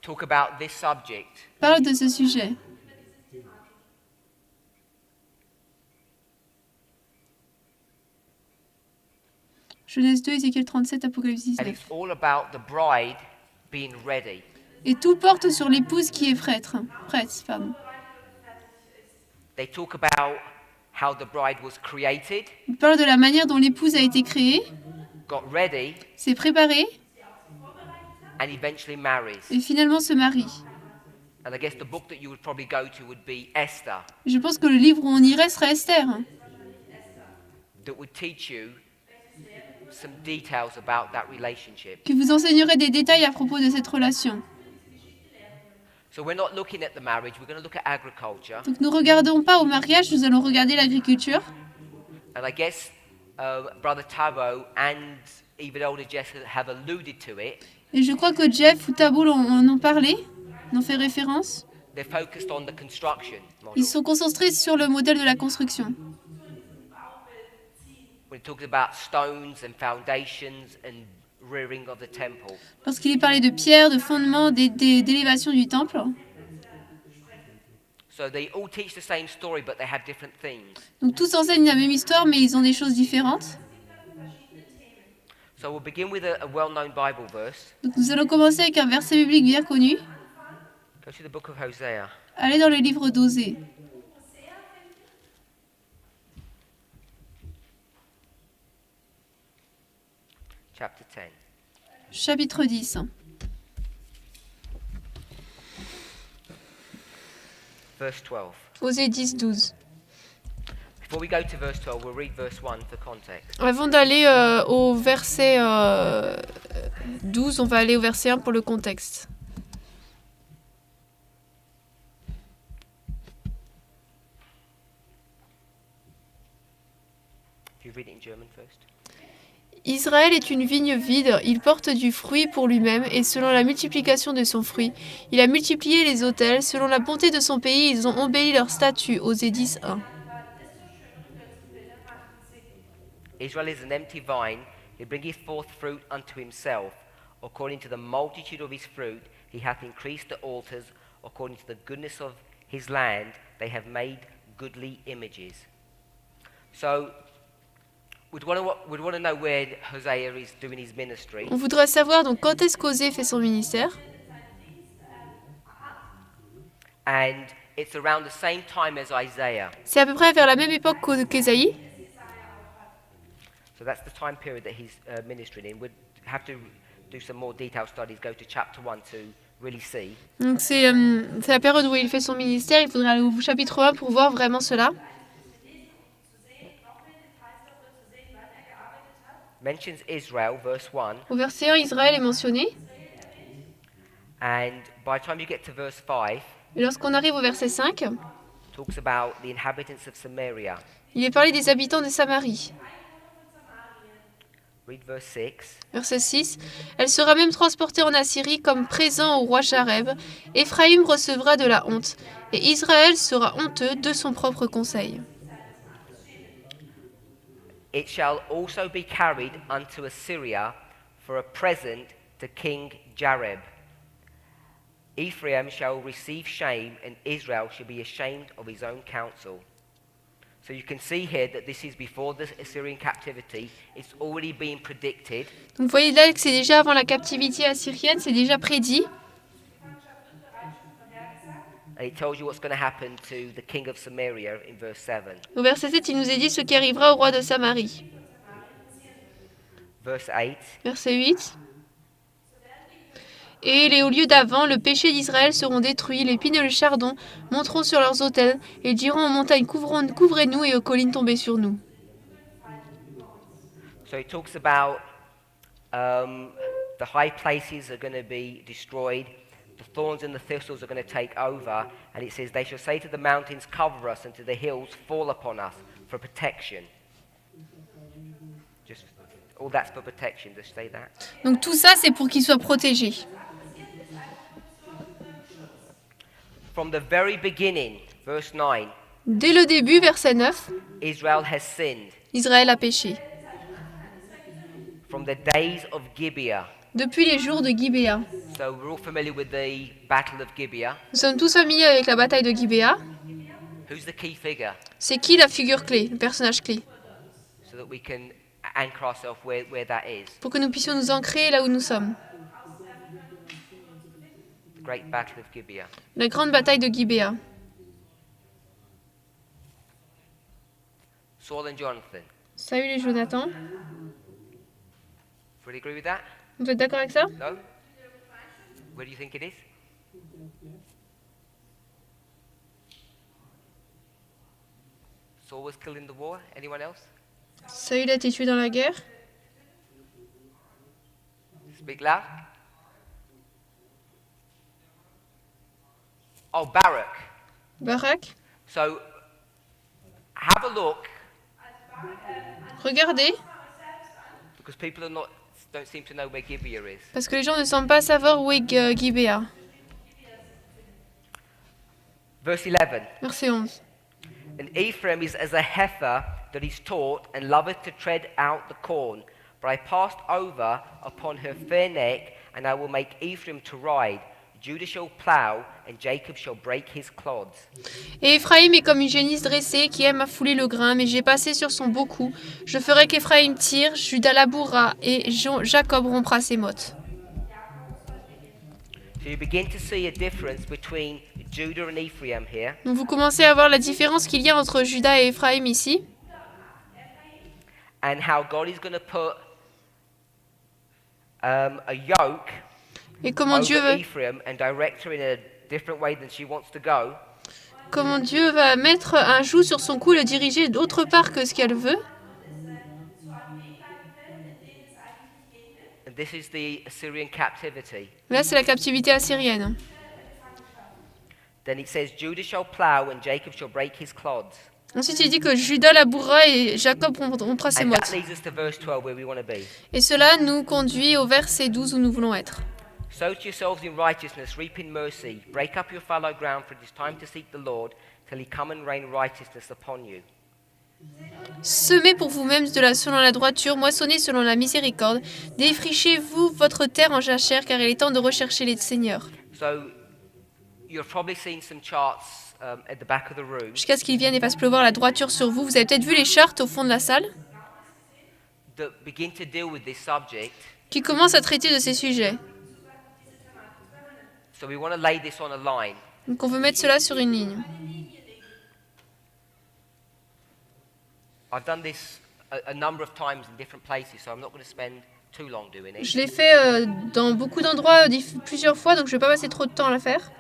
B: talk about this subject.
A: parlent de ce sujet. Genèse 2, Ézéchiel 37, Apocalypse
B: And
A: 19.
B: it's all about the bride being ready.
A: Et tout porte sur l'épouse qui est prête, pardon.
B: They talk about how the bride was created,
A: Il parle de la manière dont l'épouse a été créée,
B: got ready,
A: s'est préparée
B: and eventually marries.
A: et finalement se marie.
B: And I guess the book that you would probably go to would be Esther,
A: Je pense que le livre où on irait serait Esther,
B: that would teach you some details about that relationship.
A: qui vous enseignerait des détails à propos de cette relation.
B: So we're not looking at the marriage, we're going to look at agriculture.
A: Donc nous ne regardons pas au mariage, nous allons regarder l'agriculture.
B: And I guess Brother Tabo and even Elder Jess have alluded to it.
A: Et je crois que Jeff ou Taboul en ont parlé, en ont fait référence.
B: They're focused on the construction model.
A: Ils sont concentrés sur le modèle de la construction.
B: When it talks about stones and foundations and rearing of the temple.
A: Lorsqu'il est parlé de pierres, de fondements, d'élévation du temple.
B: So they all teach the same story, but they have different themes.
A: Donc tous enseignent la même histoire, mais ils ont des choses différentes.
B: So we'll begin with a well-known Bible verse.
A: Donc nous allons commencer avec un verset biblique bien connu.
B: Go to the book of Hosea.
A: Allez dans le livre d'Osée.
B: Chapter 10.
A: Chapitre 10.
B: Verse 12.
A: Osée 10, 12.
B: Before we go to verse 12, we'll read verse 1 for context.
A: Avant d'aller au verset 12, on va aller au verset 1 pour le contexte.
B: If you read it in German first.
A: Israël est une vigne vide, il porte du fruit pour lui-même, et selon la multiplication de son fruit, il a multiplié les autels, selon la bonté de son pays, ils ont embelli leur statut. Osée 10:1.
B: Israel is an empty vine, he bringeth forth fruit unto himself. According to the multitude of his fruit, he hath increased the altars. According to the goodness of his land, they have made goodly images. So, we'd want to know where Hosea is doing his ministry.
A: On voudrait savoir donc quand est-ce qu'Osée fait son ministère.
B: And it's around the same time as Isaiah.
A: C'est à peu près vers la même époque qu'Ésaïe.
B: So that's the time period that he's ministering in. We'd have to do some more detailed studies, go to chapter 1 to really see.
A: Donc c'est la période où il fait son ministère. Il faudrait aller au chapitre 1 pour voir vraiment cela.
B: Mentions Israel, verse 1,
A: Au verset 1, Israël est mentionné.
B: and by the time you get to verse 5,
A: Et lorsqu'on arrive au verset 5,
B: talks about the inhabitants of Samaria.
A: il est parlé des habitants de Samarie.
B: Read verse 6.
A: Verset 6. Elle sera même transportée en Assyrie comme présent au roi Jareb. Éphraïm recevra de la honte, et Israël sera honteux de son propre conseil.
B: It shall also be carried unto Assyria for a present to King Jareb. Ephraim shall receive shame, and Israel shall be ashamed of his own counsel. So you can see here that this is before the Assyrian captivity. It's already been predicted.
A: Donc vous voyez là que c'est déjà avant la captivité assyrienne, c'est déjà prédit.
B: And it tells you what's going to happen to the king of Samaria in verse 7.
A: Au verset 7, il nous est dit ce qui arrivera au roi de Samarie.
B: Verse 8.
A: Verset 8. Et les hauts lieux d'avant, le péché d'Israël seront détruits, les pines et le chardon monteront sur leurs autels, et diront aux montagnes couvrez-nous et aux collines tombez sur nous.
B: So it talks about the high places are going to be destroyed, the thorns and the thistles are going to take over, and it says, they shall say to the mountains, cover us, and to the hills, fall upon us for protection. Just all that's for protection, just say that.
A: Donc tout ça, c'est pour qu'ils soient protégés.
B: From the very beginning, verse 9,
A: Dès le début, verset 9,
B: Israel has sinned.
A: Israël a péché.
B: From the days of Gibeah.
A: Depuis les jours de Gibéa.
B: So we're all familiar with the Battle of Gibeah.
A: Nous sommes tous familiers avec la bataille de Gibéa.
B: Who's the key figure?
A: C'est qui la figure clé, le personnage clé?
B: So that we can anchor ourselves where that is.
A: Pour que nous puissions nous ancrer là où nous sommes.
B: The great Battle of Gibeah.
A: La grande bataille de Gibéa.
B: Saul and Jonathan.
A: Saül et Jonathan.
B: Would you agree with that?
A: Vous êtes d'accord avec ça?
B: No? Where do you think it is? Saul was killed in the war. Anyone else?
A: Saül a été tué dans la guerre.
B: Speak loud. Oh, Barak.
A: Barak.
B: So, have a look,
A: Regardez,
B: because people don't seem to know where Gibeah is.
A: parce que les gens ne semblent pas savoir où est Gibéa.
B: Verse 11.
A: Verset 11.
B: And Ephraim is as a heifer that is taught and loveth to tread out the corn. But I passed over upon her fair neck, and I will make Ephraim to ride. Judah shall plow, and Jacob shall break his clods.
A: Et Éphraïm est comme une génisse dressée qui aime à fouler le grain, mais j'ai passé sur son beau cou. Je ferai qu'Éphraïm tire, Judas labourera, et Jacob rompra ses mottes.
B: So you begin to see a difference between Judah and Ephraim here.
A: Donc vous commencez à voir la différence qu'il y a entre Judas et Éphraïm ici,
B: And how God is going to put a yoke
A: et comment Dieu
B: over
A: veut,
B: Ephraim and direct her in a different way than she wants to go.
A: comment Dieu va mettre un joug sur son cou et le diriger d'autre part que ce qu'elle veut.
B: And this is the Assyrian captivity.
A: Là, c'est la captivité assyrienne.
B: Then it says, Judah shall plow and Jacob shall break his clods.
A: Ensuite, il dit que Judas labourera et Jacob rompra ses
B: And that
A: mottes.
B: leads us to verse 12, where we want to be.
A: Et cela nous conduit au verset 12 où nous voulons être.
B: Sow to yourselves in righteousness, reap in mercy. Break up your fallow ground, for it is time to seek the Lord, till he come and rain righteousness upon you.
A: Semez pour vous-même selon la droiture, moissonnez selon la miséricorde. Défrichez-vous votre terre en jachère, car il est temps de rechercher les seigneurs.
B: So, you've probably seen some charts at the back of the room
A: Jusqu'à ce qu'il vienne et fasse pleuvoir la droiture sur vous. Vous avez peut-être vu les chartes au fond de la salle
B: that begin to deal with this subject.
A: qui commencent à traiter de ces sujets.
B: So we want to lay this on a line.
A: Donc on veut mettre cela sur une ligne.
B: I've done this a number of times in different places, so I'm not going to spend too long doing it.
A: Je l'ai fait dans beaucoup d'endroits plusieurs fois, donc je ne vais pas passer trop de temps à la faire.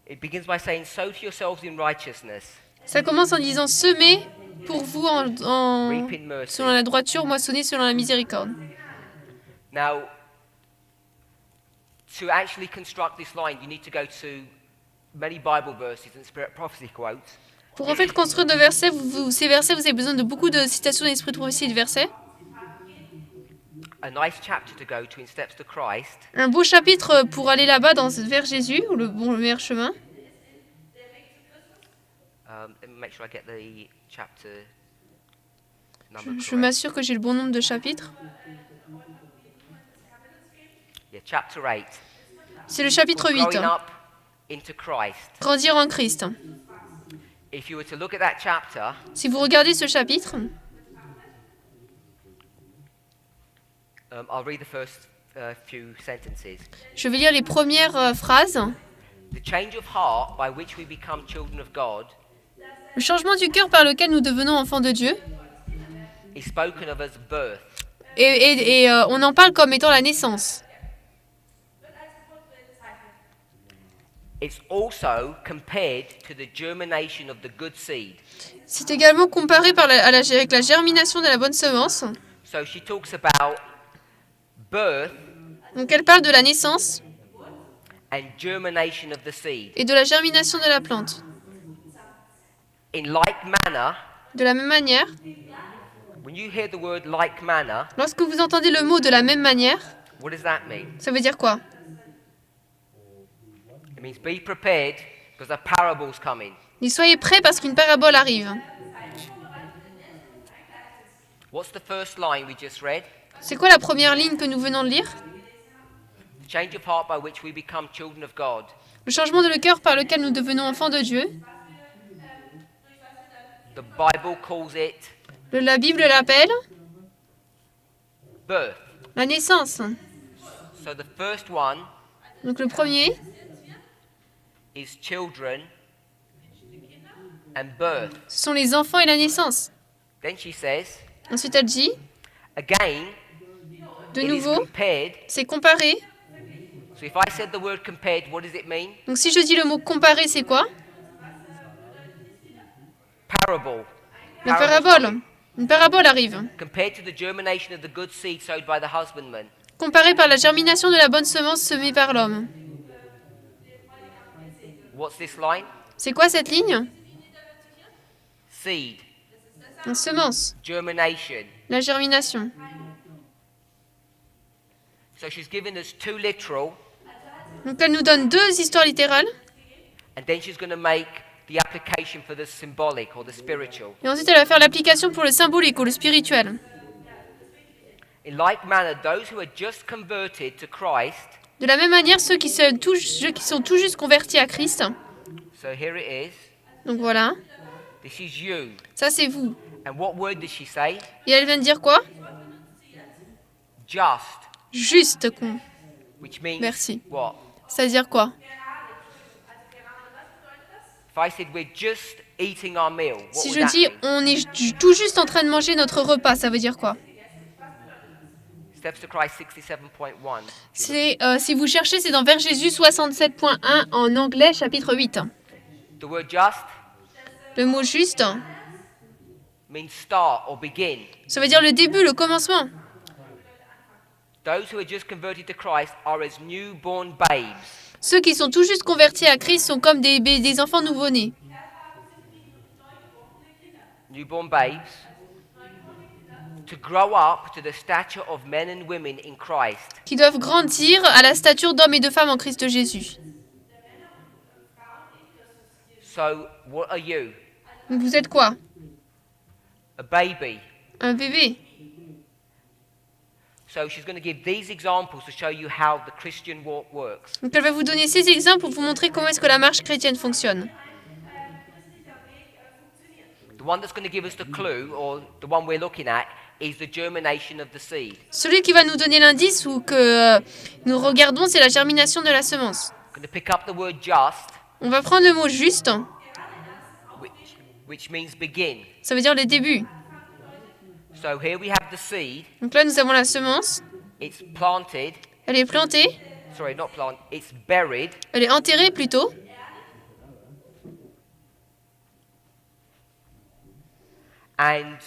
B: It begins by saying, sow to yourselves in righteousness,
A: Ça commence en disant semez pour vous
B: reap in mercy.
A: selon la droiture, moissonnez selon la miséricorde.
B: Now, to actually construct this line, you need to go to many Bible verses and spirit prophecy quotes.
A: Pour en fait construire ces versets, vous avez besoin de beaucoup de citations de l'esprit de prophétie et de versets.
B: A nice chapter to go to in Steps to Christ.
A: Un beau chapitre pour aller là-bas vers Jésus, ou le meilleur chemin.
B: Let me make sure I get the chapter number
A: Je
B: correct.
A: m'assure que j'ai le bon nombre de chapitres.
B: Yeah, chapter 8.
A: C'est le chapitre 8.
B: Growing up into Christ.
A: Grandir en Christ.
B: If you were to look at that chapter,
A: Si vous regardez ce chapitre,
B: I'll read the first few sentences.
A: je vais lire les premières phrases.
B: The change of heart by which we become children of God
A: Le changement du cœur par lequel nous devenons enfants de Dieu.
B: is spoken of as birth.
A: Et on en parle comme étant la naissance.
B: It's also compared to the germination of the good seed.
A: C'est également comparé avec la germination de la bonne semence.
B: So she talks about birth
A: Donc elle parle de la naissance
B: and germination of the seed.
A: et de la germination de la plante.
B: In like manner,
A: De la même manière,
B: when you hear the word like manner,
A: lorsque vous entendez le mot de la même manière,
B: what does that mean?
A: ça veut dire quoi?
B: It means be prepared because a parable's coming.
A: Et soyez prêts parce qu'une parabole arrive.
B: What's the first line we just read?
A: C'est quoi la première ligne que nous venons de lire?
B: The change of heart by which we become children of God.
A: Le changement de cœur par lequel nous devenons enfants de Dieu.
B: The Bible calls it
A: La Bible l'appelle
B: birth.
A: la naissance.
B: So the first one
A: Donc le premier,
B: is children and birth.
A: ce sont les enfants et la naissance.
B: Then she says,
A: Ensuite elle dit,
B: again,
A: de
B: it is
A: nouveau,
B: compared.
A: c'est comparé.
B: So if I said the word compared, what does it mean?
A: Donc si je dis le mot comparé, c'est quoi?
B: Parable.
A: La
B: Parable's
A: parabole.
B: coming.
A: Une parabole arrive.
B: Compared to the germination of the good seed sowed by the husbandman.
A: Comparé par la germination de la bonne semence semée par l'homme.
B: What's this line?
A: C'est quoi cette ligne?
B: Seed,
A: Une semence.
B: germination.
A: La germination.
B: So she's given us two literal,
A: Donc elle nous donne deux histoires littérales.
B: and then she's going to make the application for the symbolic or the spiritual.
A: Et ensuite elle va faire l'application pour le symbolique ou le spirituel.
B: In like manner, those who are just converted to Christ,
A: De la même manière, ceux qui sont tout juste convertis à Christ.
B: so here it is,
A: Donc voilà,
B: this is you.
A: ça c'est vous.
B: And what word does she say?
A: Et elle vient de dire quoi?
B: Just,
A: Juste.
B: which means
A: Merci.
B: what?
A: Ça veut dire quoi?
B: If I said we're just eating our meal, what
A: Si
B: would
A: je
B: that
A: dis
B: mean?
A: on est tout juste en train de manger notre repas, ça veut dire quoi?
B: Steps to Christ 67.1.
A: C'est, si vous cherchez, c'est dans Vers Jésus 67.1 en anglais, chapitre 8.
B: The word just
A: Le mot juste,
B: means start or begin.
A: Ça veut dire le début, le commencement.
B: Those who are just converted to Christ are as newborn babes.
A: Ceux qui sont tout juste convertis à Christ sont comme des enfants nouveau-nés.
B: Newborn babes. To grow up to the stature of men and women in Christ.
A: Qui doivent grandir à la stature d'hommes et de femmes en Christ Jésus.
B: So, what are you?
A: Donc vous êtes quoi?
B: A baby.
A: Un bébé.
B: So she's going to give these examples to show you how the Christian walk works.
A: Donc elle va vous donner ces exemples pour vous montrer comment est-ce que la marche chrétienne fonctionne.
B: The one that's going to give us the clue, or the one we're looking at, is the germination of the seed.
A: Celui qui va nous donner l'indice ou que nous regardons, c'est la germination de la semence.
B: I'm going to pick up the word just,
A: On va prendre le mot juste,
B: which means begin.
A: ça veut dire le début.
B: So here we have the seed.
A: Donc là, nous avons la semence.
B: It's planted.
A: Elle est plantée,
B: Sorry, not planted. It's buried.
A: elle est enterrée plutôt.
B: And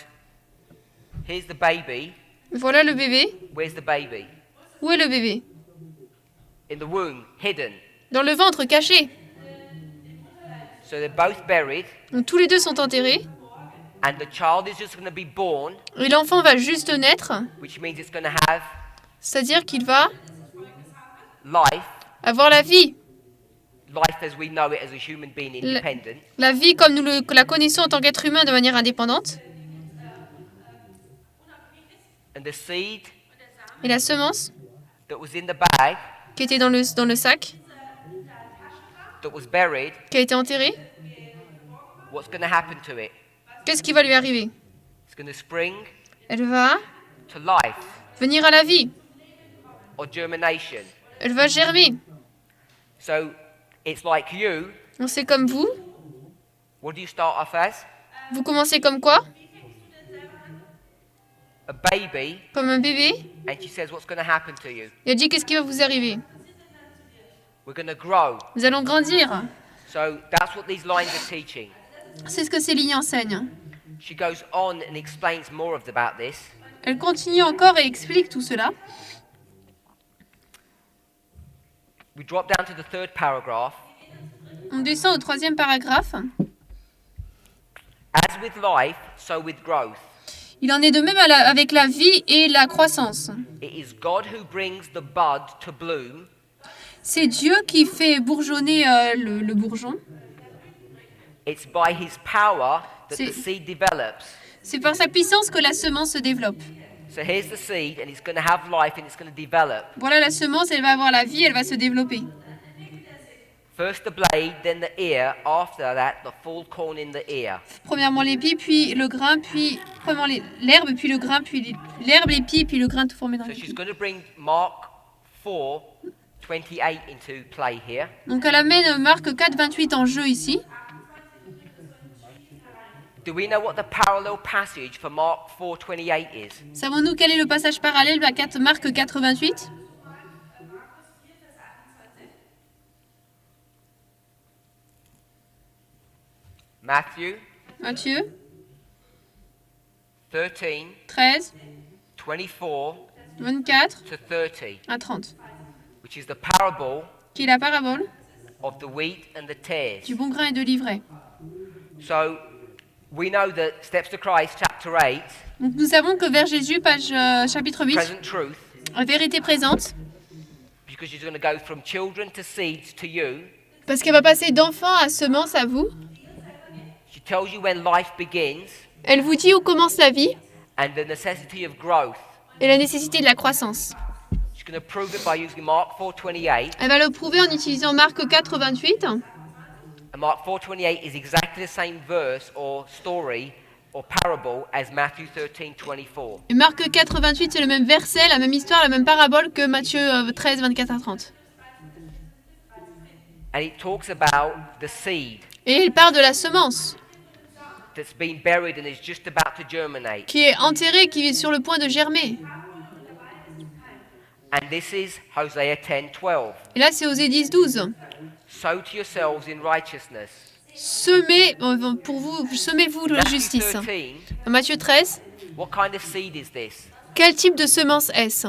B: here's the baby.
A: Voilà le bébé.
B: Where's the baby?
A: Où est le bébé?
B: In the womb, hidden.
A: Dans le ventre, caché.
B: So they're both buried.
A: Donc tous les deux sont enterrés.
B: And the child is just going to be born,
A: Et l'enfant va juste naître,
B: which means it's going to have
A: c'est-à-dire qu'il va
B: life.
A: avoir la vie.
B: Life as we know it as a human being independent.
A: La vie comme nous la connaissons en tant qu'être humain de manière indépendante.
B: And the seed
A: Et la semence
B: that was in the bag,
A: qui était dans le sac,
B: that was buried,
A: qui a été enterré,
B: what's going to happen to it?
A: qu'est-ce qui va lui arriver?
B: It's going to spring
A: Elle va
B: to life
A: venir à la vie.
B: or germination.
A: Elle va germer.
B: So it's like you.
A: Donc c'est comme vous.
B: What do you start off as?
A: Vous commencez comme quoi?
B: A baby.
A: Comme un bébé.
B: And she says, what's going to happen to you?
A: Il a dit qu'est-ce qui va vous arriver?
B: We're going to grow.
A: Nous allons grandir.
B: So that's what these lines are teaching.
A: C'est ce que ces lignes enseignent.
B: She goes on and explains more about this.
A: Elle continue encore et explique tout cela.
B: We drop down to the third paragraph.
A: On descend au 3e paragraphe.
B: As with life, so with growth.
A: Il en est de même avec la vie et la croissance.
B: It is God who brings the bud to bloom.
A: C'est Dieu qui fait bourgeonner le bourgeon.
B: It's by his power that
A: C'est-
B: the seed develops.
A: C'est par sa puissance que la semence se développe.
B: So here's the seed, and it's going to have life and it's going to develop.
A: Voilà la semence, elle va avoir la vie, elle va se développer.
B: First the blade, then the ear. After that, the full corn in the ear.
A: Premièrement l'épi, puis le grain, puis premièrement l'herbe, puis le grain, puis l'herbe, l'épi, puis le grain tout formé dans
B: So she's
A: l'épi.
B: going to bring Mark 4:28 into play here.
A: Donc elle amène Marc 4, 28 en jeu ici.
B: Do we know what the parallel passage for Mark 4:28 is?
A: Savons-nous quel est le passage parallèle à Marc 4, 28?
B: Matthew
A: Matthieu
B: 13,
A: 13,
B: 24
A: 24
B: to 30,
A: à 30.
B: which is the parable
A: Qui est la parabole
B: of the wheat and the tares.
A: du bon grain et de l'ivraie.
B: So we know that Steps to Christ, chapter 8,
A: Donc nous savons que vers Jésus, chapitre 8,
B: present truth,
A: la vérité présente,
B: because she's going to go from children to seeds to you.
A: parce qu'elle va passer d'enfant à semence à vous.
B: She tells you when life begins
A: Elle vous dit où commence la vie
B: and the necessity of growth.
A: et la nécessité de la croissance.
B: She's going to prove it by using Mark 4:28.
A: Elle va le prouver en utilisant Marc 4, 28.
B: And Mark 4:28 is exactly the same verse or story or parable as Matthew 13:24.
A: Et Marc 4, 28, c'est le même verset, la même histoire, la même parabole que Matthieu 13, 24 à 30.
B: And it talks about the seed
A: Et il parle de la semence
B: that's been buried and is just about to germinate.
A: qui est enterrée, qui est sur le point de germer.
B: And this is Hosea 10:12.
A: Et là, c'est Osée 10, 12.
B: Sow to yourselves in righteousness.
A: semez, pour vous, semez-vous la
B: Matthew
A: justice.
B: 13,
A: Dans Matthieu 13,
B: what kind of seed is this?
A: quel type de semence est-ce?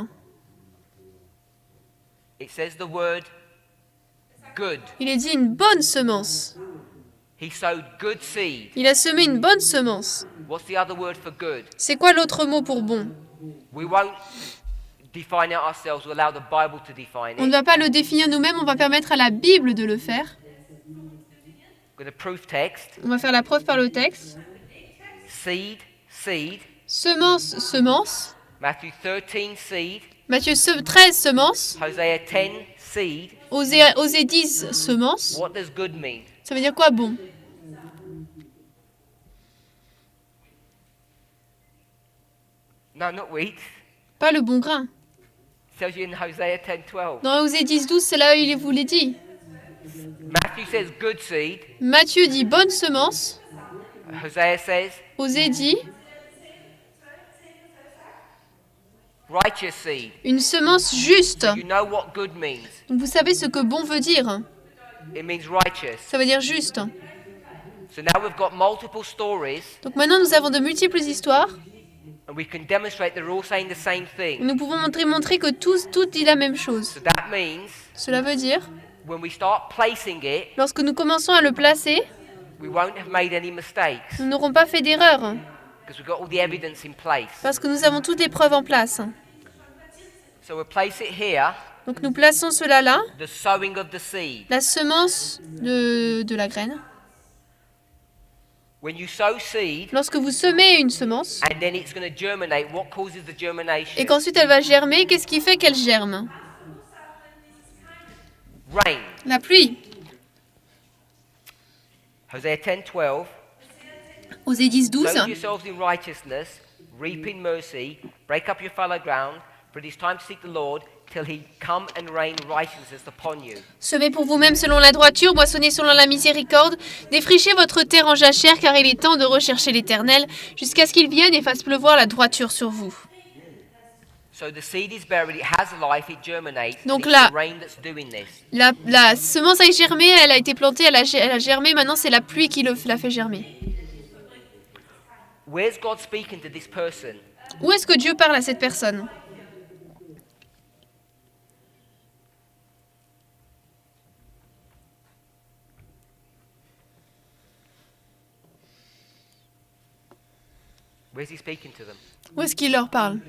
B: It says the word good.
A: Il est dit une bonne semence.
B: He sowed good seed.
A: Il a semé une bonne semence.
B: What's the other word for good?
A: C'est quoi l'autre mot pour bon?
B: We won't define it ourselves. We'll allow the Bible to define
A: On ne
B: it.
A: va pas le définir nous-mêmes, on va permettre à la Bible de le faire.
B: With a proof text,
A: On va faire la preuve par le texte.
B: seed, seed.
A: Semence, semence.
B: Matthew 13, seed.
A: Matthieu 13, semence.
B: Hosea 10, seed.
A: Osée 10, semence.
B: What does good mean?
A: Ça veut dire quoi bon?
B: No, not wheat.
A: Pas le bon grain.
B: It tells you in Hosea 10, 12.
A: Dans Osée 10, 12, c'est là où il vous l'a dit.
B: Matthew says good seed.
A: Matthieu dit bonne semence.
B: Hosea says
A: Osée dit
B: righteous seed.
A: une semence juste.
B: You know what good means.
A: Donc vous savez ce que bon veut dire.
B: It means righteous.
A: Ça veut dire juste.
B: So now we've got multiple stories,
A: Donc maintenant nous avons de multiples histoires.
B: and we can demonstrate they're all saying the same thing.
A: Nous pouvons montrer que tout dit la même chose.
B: So that means
A: Cela veut dire,
B: when we start placing it,
A: lorsque nous commençons à le placer,
B: we won't have made any mistakes
A: nous n'aurons pas fait d'erreur.
B: because we've got all the evidence in place.
A: Parce que nous avons toutes les preuves en place.
B: So we'll place it here,
A: Donc nous plaçons cela là,
B: the sowing of the seed.
A: la semence de la graine.
B: When you sow seed,
A: Lorsque vous semez une semence,
B: and then it's going to germinate, what causes the germination?
A: et qu'ensuite elle va germer, qu'est-ce qui fait qu'elle germe?
B: Rain.
A: La pluie.
B: Hosea 10, 12.
A: Osée 10, 12.
B: Sow yourselves in righteousness, reap in mercy, break up your fallow ground, for it is time to seek the Lord till he come and rain righteousness upon you.
A: Semez pour vous-même selon la droiture, moissonnez selon la miséricorde, défrichez votre terre en jachère, car il est temps de rechercher l'Éternel, jusqu'à ce qu'il vienne et fasse pleuvoir la droiture sur vous.
B: So the seed is buried, it has life, it germinates. and
A: Donc
B: it's
A: là-
B: the rain that's doing this.
A: La semence a germé, elle a été plantée, elle a germé, maintenant c'est la pluie qui la fait germer.
B: Where's God speaking to this person?
A: Où est-ce que Dieu parle à cette personne?
B: Where's he speaking to them?
A: Où est-ce qu'il leur parle?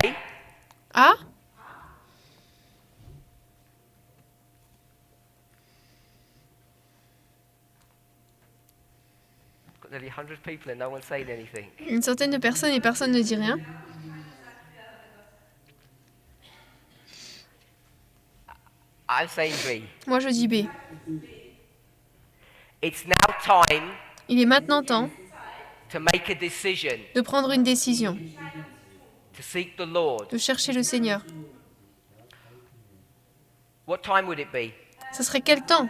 B: A,
A: Ah?
B: got nearly 100 people and no one's saying anything.
A: Une centaine de personnes et personne ne dit rien.
B: I'm saying B.
A: Moi je dis B.
B: It's now time
A: Il est maintenant temps
B: to make a decision
A: de prendre une décision,
B: to seek the Lord.
A: de chercher le Seigneur.
B: What time would it be?
A: Ce serait quel temps?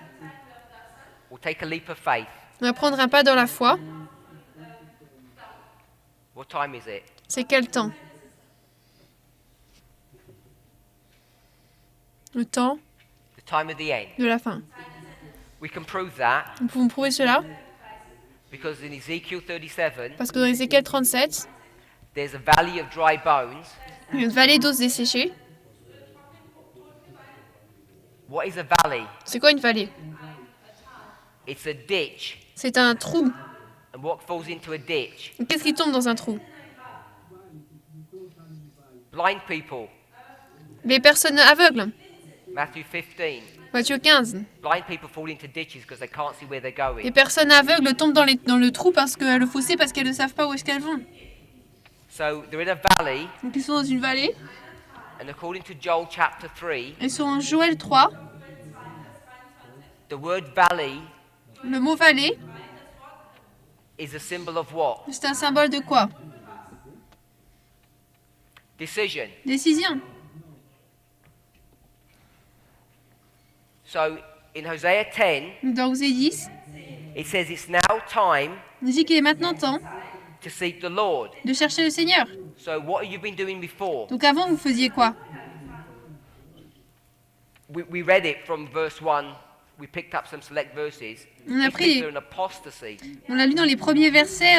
B: We'll take a leap of faith.
A: On va prendre un pas dans la foi.
B: What time is it?
A: C'est quel temps? Le temps
B: The time of the end.
A: de la fin.
B: We can prove that
A: Nous pouvons prouver cela
B: because in Ezekiel 37,
A: parce que dans Ézéchiel 37,
B: there's a valley of dry bones.
A: il y a une vallée d'os desséchée.
B: What is a valley?
A: C'est quoi une vallée?
B: It's a ditch.
A: C'est un trou.
B: And what falls into a ditch?
A: Qu'est-ce qui tombe dans un trou?
B: Blind people.
A: Les personnes aveugles.
B: Matthew 15.
A: Matthieu 15.
B: Blind people fall into ditches because they can't see where they're
A: Les
B: going.
A: personnes aveugles tombent dans le trou le fossé parce qu'elles ne savent pas où est-ce qu'elles vont.
B: So they're in a valley,
A: Donc ils sont dans une vallée.
B: and according to Joel chapter 3,
A: Ils sont en Joël 3.
B: the word valley
A: Le mot vallée,
B: is a symbol of what?
A: c'est un symbole de quoi?
B: Decision.
A: Décision.
B: So in Hosea 10,
A: Dans Osée 10,
B: it says it's now time
A: il dit qu'il est maintenant temps
B: to seek the Lord.
A: de chercher le Seigneur.
B: So what have you been doing before?
A: Donc avant, vous faisiez quoi?
B: We read it from verse 1. We picked up some select verses.
A: On a
B: These
A: pris-
B: people are in apostasy.
A: On l'a lu dans les premiers versets,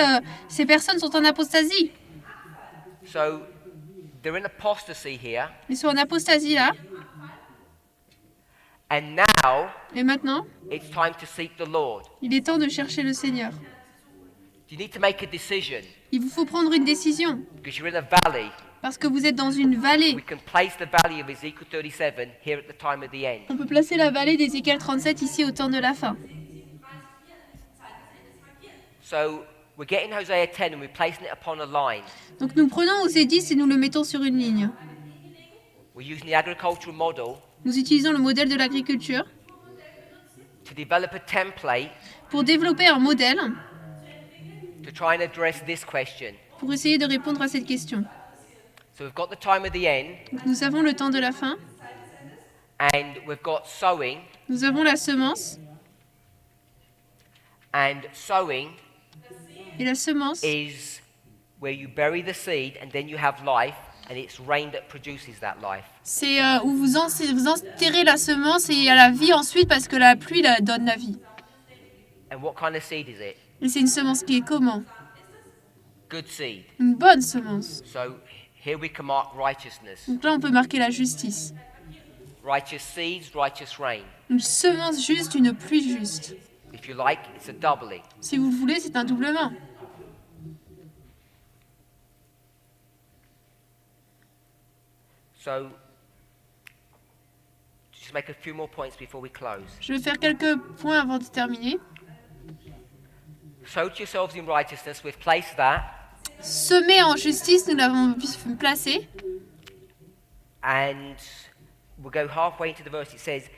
A: ces personnes sont en apostasie.
B: So they're in apostasy here.
A: Ils sont en apostasie là.
B: And now
A: Et maintenant,
B: it's time to seek the Lord.
A: il est temps de chercher le Seigneur.
B: You need to make a decision
A: Il vous faut prendre une décision.
B: because you're in a valley.
A: Parce que vous êtes dans une vallée.
B: We can place the valley of Ezekiel 37 here at the time of the end.
A: On peut placer la vallée d'Ézéchiel 37 ici au temps de la fin.
B: So we're getting Hosea 10 and we're placing it upon a line.
A: Donc nous prenons Osée 10 et nous le mettons sur une ligne.
B: We're using the agricultural model
A: Nous utilisons le modèle de l'agriculture
B: to develop a template
A: pour développer un modèle
B: to try and address this question.
A: pour essayer de répondre à cette question.
B: So we've got the time of the end
A: Donc nous avons le temps de la fin,
B: and we've got sowing,
A: nous avons la semence,
B: and sowing
A: et la semence,
B: is where you bury the seed and then you have life, and it's rain that produces that life.
A: c'est où vous enterrez la semence et il y a la vie ensuite parce que la pluie donne la vie.
B: And what kind of seed is it?
A: Et c'est une semence qui est comment?
B: Good seed.
A: Une bonne semence.
B: So here we can mark righteousness.
A: Donc là on peut marquer la justice.
B: Righteous seeds, righteous rain.
A: Une semence juste, une pluie juste.
B: If you like, it's a doubling.
A: Si vous le voulez, c'est un doublement.
B: So just make a few more points before we close.
A: Je vais faire quelques points avant de terminer.
B: Sow to yourselves in righteousness, we've placed that.
A: Semer en justice, nous l'avons placé.
B: And we'll go halfway into the verse. It says,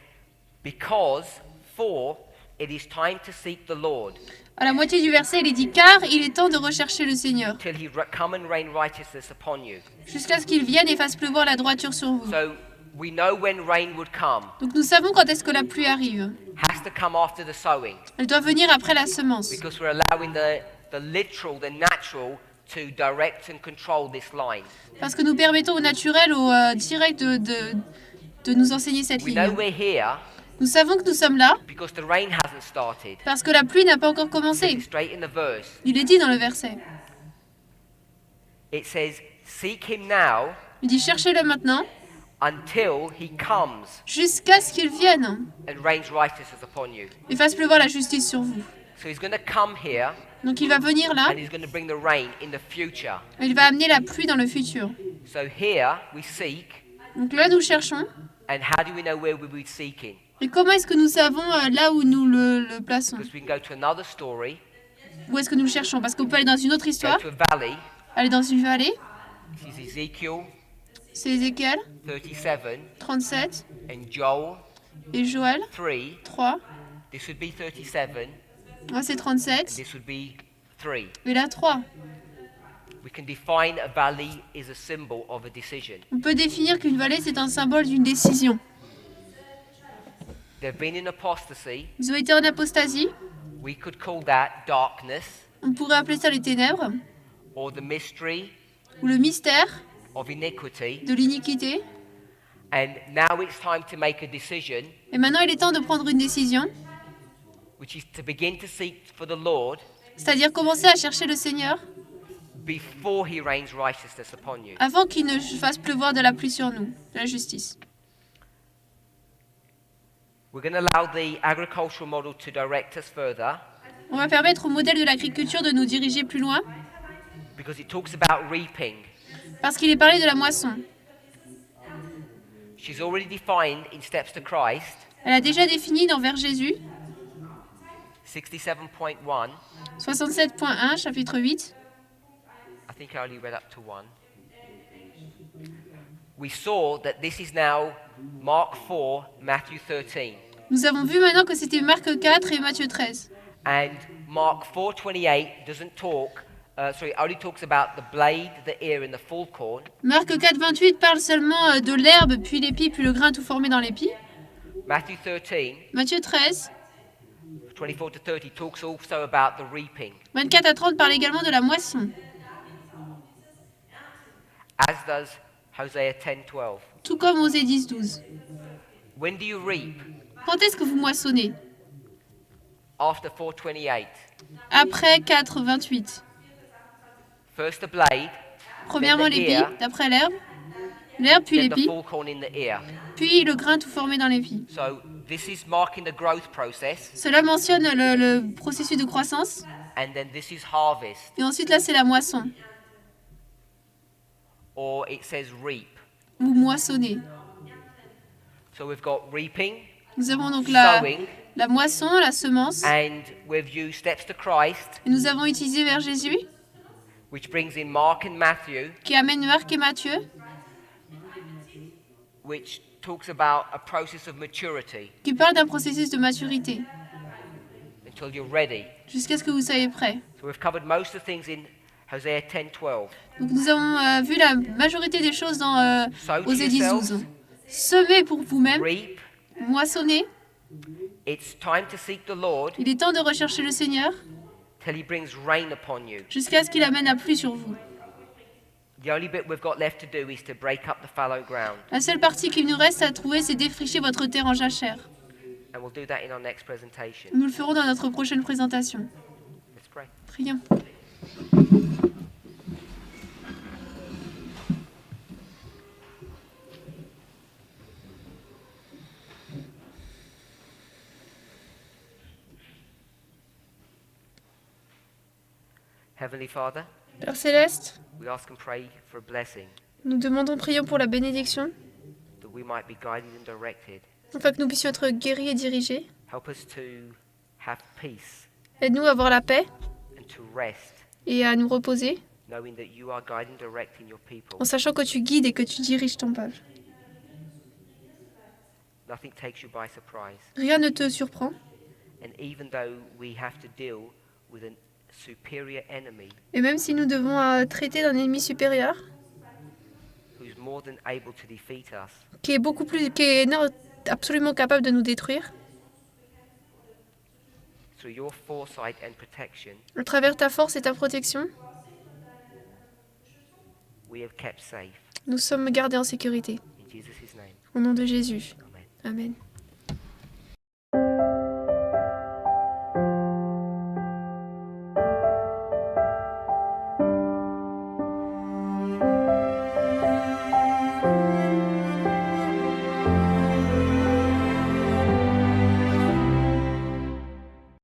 B: for it is time to seek the Lord
A: À la moitié du verset, il est dit car il est temps de rechercher le Seigneur,
B: till he come and rain righteousness upon you.
A: jusqu'à ce qu'il vienne et fasse pleuvoir la droiture sur vous.
B: So we know when rain would come.
A: Donc nous savons quand est-ce que la pluie arrive.
B: Has to come after the sowing
A: Elle doit venir après la semence.
B: because we're allowing the literal, the natural to direct and control this line.
A: Parce que nous permettons au naturel, au direct de nous enseigner cette
B: We know
A: ligne.
B: we're here
A: Nous savons que nous sommes là
B: because the rain hasn't started.
A: parce que la pluie n'a pas encore
B: It's
A: commencé.
B: straight in the verse.
A: Il est dit dans le verset.
B: It says, seek him now
A: Il dit cherchez-le maintenant
B: until he comes
A: jusqu'à ce qu'il vienne
B: and rains righteousness upon you.
A: et fasse pleuvoir la justice sur vous.
B: So he's going to come here
A: Donc il va venir là
B: and he's going to bring the rain in the future.
A: et il va amener la pluie dans le futur.
B: So here we seek,
A: Donc là nous cherchons.
B: and how do we know where we will be seeking?
A: Et comment est-ce que nous savons là où nous le plaçons?
B: Because we can go to another story,
A: Où est-ce que nous le cherchons? Parce qu'on peut aller dans une autre
B: go
A: histoire,
B: to a valley.
A: aller dans une vallée,
B: This is Ezekiel
A: c'est Ézéchiel
B: 37
A: 37
B: and Joel
A: et Joël
B: 3.
A: 3.
B: This would be 37
A: Là c'est
B: and
A: 37
B: this would be 3.
A: et là 3.
B: We can define a valley is a symbol of a decision.
A: On peut définir qu'une vallée c'est un symbole d'une décision.
B: They've been in apostasy.
A: Ils ont été en apostasie,
B: We could call that darkness
A: on pourrait appeler ça les ténèbres,
B: or the mystery
A: ou le mystère
B: of iniquity.
A: de l'iniquité.
B: And now it's time to make a decision,
A: Et maintenant il est temps de prendre une décision,
B: which is to begin to seek for the Lord
A: c'est-à-dire commencer à chercher le Seigneur
B: before he rains righteousness upon you.
A: avant qu'il ne fasse pleuvoir de la pluie sur nous, de la justice.
B: We're going to allow the agricultural model to direct us further
A: On va permettre au modèle de l'agriculture de nous diriger plus loin,
B: because it talks about reaping.
A: parce qu'il est parlé de la moisson.
B: She's already defined in Steps to Christ,
A: Elle a déjà défini dans Vers Jésus,
B: 67.1.
A: 67.1, chapitre 8.
B: I think I only read up to 1. We saw that this is now Mark 4, Matthew 13.
A: Nous avons vu maintenant que c'était Marc 4 et Matthieu 13.
B: And Mark 4:28 doesn't talk, only talks about the blade, the ear, and the full corn.
A: Marc 4, 28 parle seulement de l'herbe, puis l'épi, puis le grain tout formé dans l'épi.
B: Matthew 13
A: Matthieu 13
B: 24 to 30 talks also about the reaping,
A: 24 à 30 parle également de la moisson,
B: as does Hosea 10:12.
A: tout comme Osée 10, 12.
B: When do you reap?
A: Quand est-ce que vous moissonnez?
B: After 4:28.
A: Après 4, 28.
B: First the blade,
A: Premièrement
B: then the
A: l'épi,
B: ear,
A: d'après l'herbe, puis
B: then the
A: l'épi,
B: full corn in the ear.
A: puis le grain tout formé dans l'épi.
B: So this is marking the growth process,
A: Cela mentionne le processus de croissance,
B: and then this is harvest,
A: et ensuite là c'est la moisson.
B: or it says reap.
A: Vous moissonnez.
B: So we've got reaping,
A: Nous avons donc la
B: sowing,
A: moisson, la semence,
B: and we've used steps to Christ,
A: et nous avons utilisé vers Jésus,
B: which brings in Mark and Matthew,
A: qui amène Marc et Matthieu,
B: which talks about a process of maturity
A: qui parle d'un processus de maturité,
B: until you're ready.
A: jusqu'à ce que vous soyez prêts.
B: So we've covered most of the things in Hosea 10:12.
A: Donc nous avons vu la majorité des choses dans
B: Sow to
A: Osée 10,
B: yourselves,
A: 12. Semez pour vous-même,
B: reap.
A: moissonnez.
B: It's time to seek the Lord
A: Il est temps de rechercher le Seigneur
B: till He brings rain upon you.
A: jusqu'à ce qu'il amène la pluie sur vous.
B: The only bit we've got left to do is to break up the fallow ground,
A: La seule partie qu'il nous reste à trouver, c'est défricher votre terre en jachère.
B: and we'll do that in our next presentation.
A: Nous le ferons dans notre prochaine présentation.
B: Let's pray.
A: Prions.
B: Heavenly Father,
A: Père Céleste,
B: we ask and pray for a blessing
A: nous demandons, prions pour la bénédiction,
B: that we might be guided and directed.
A: afin que nous puissions être guéris et dirigés.
B: Help us to have peace
A: Aide-nous à avoir la paix
B: and to rest,
A: et à nous reposer,
B: knowing that you are guiding and directing your people.
A: en sachant que tu guides et que tu diriges ton peuple.
B: Nothing takes you by surprise.
A: Rien ne te surprend.
B: And even though we have to deal with a superior enemy
A: Et même si nous devons traiter d'un ennemi supérieur,
B: who's more than able to defeat us,
A: qui est absolument capable de nous détruire,
B: through your foresight and protection,
A: à travers ta force et ta protection,
B: we have kept safe.
A: nous sommes gardés en sécurité.
B: In Jesus' name,
A: Au nom de Jésus.
B: amen.
A: Amen.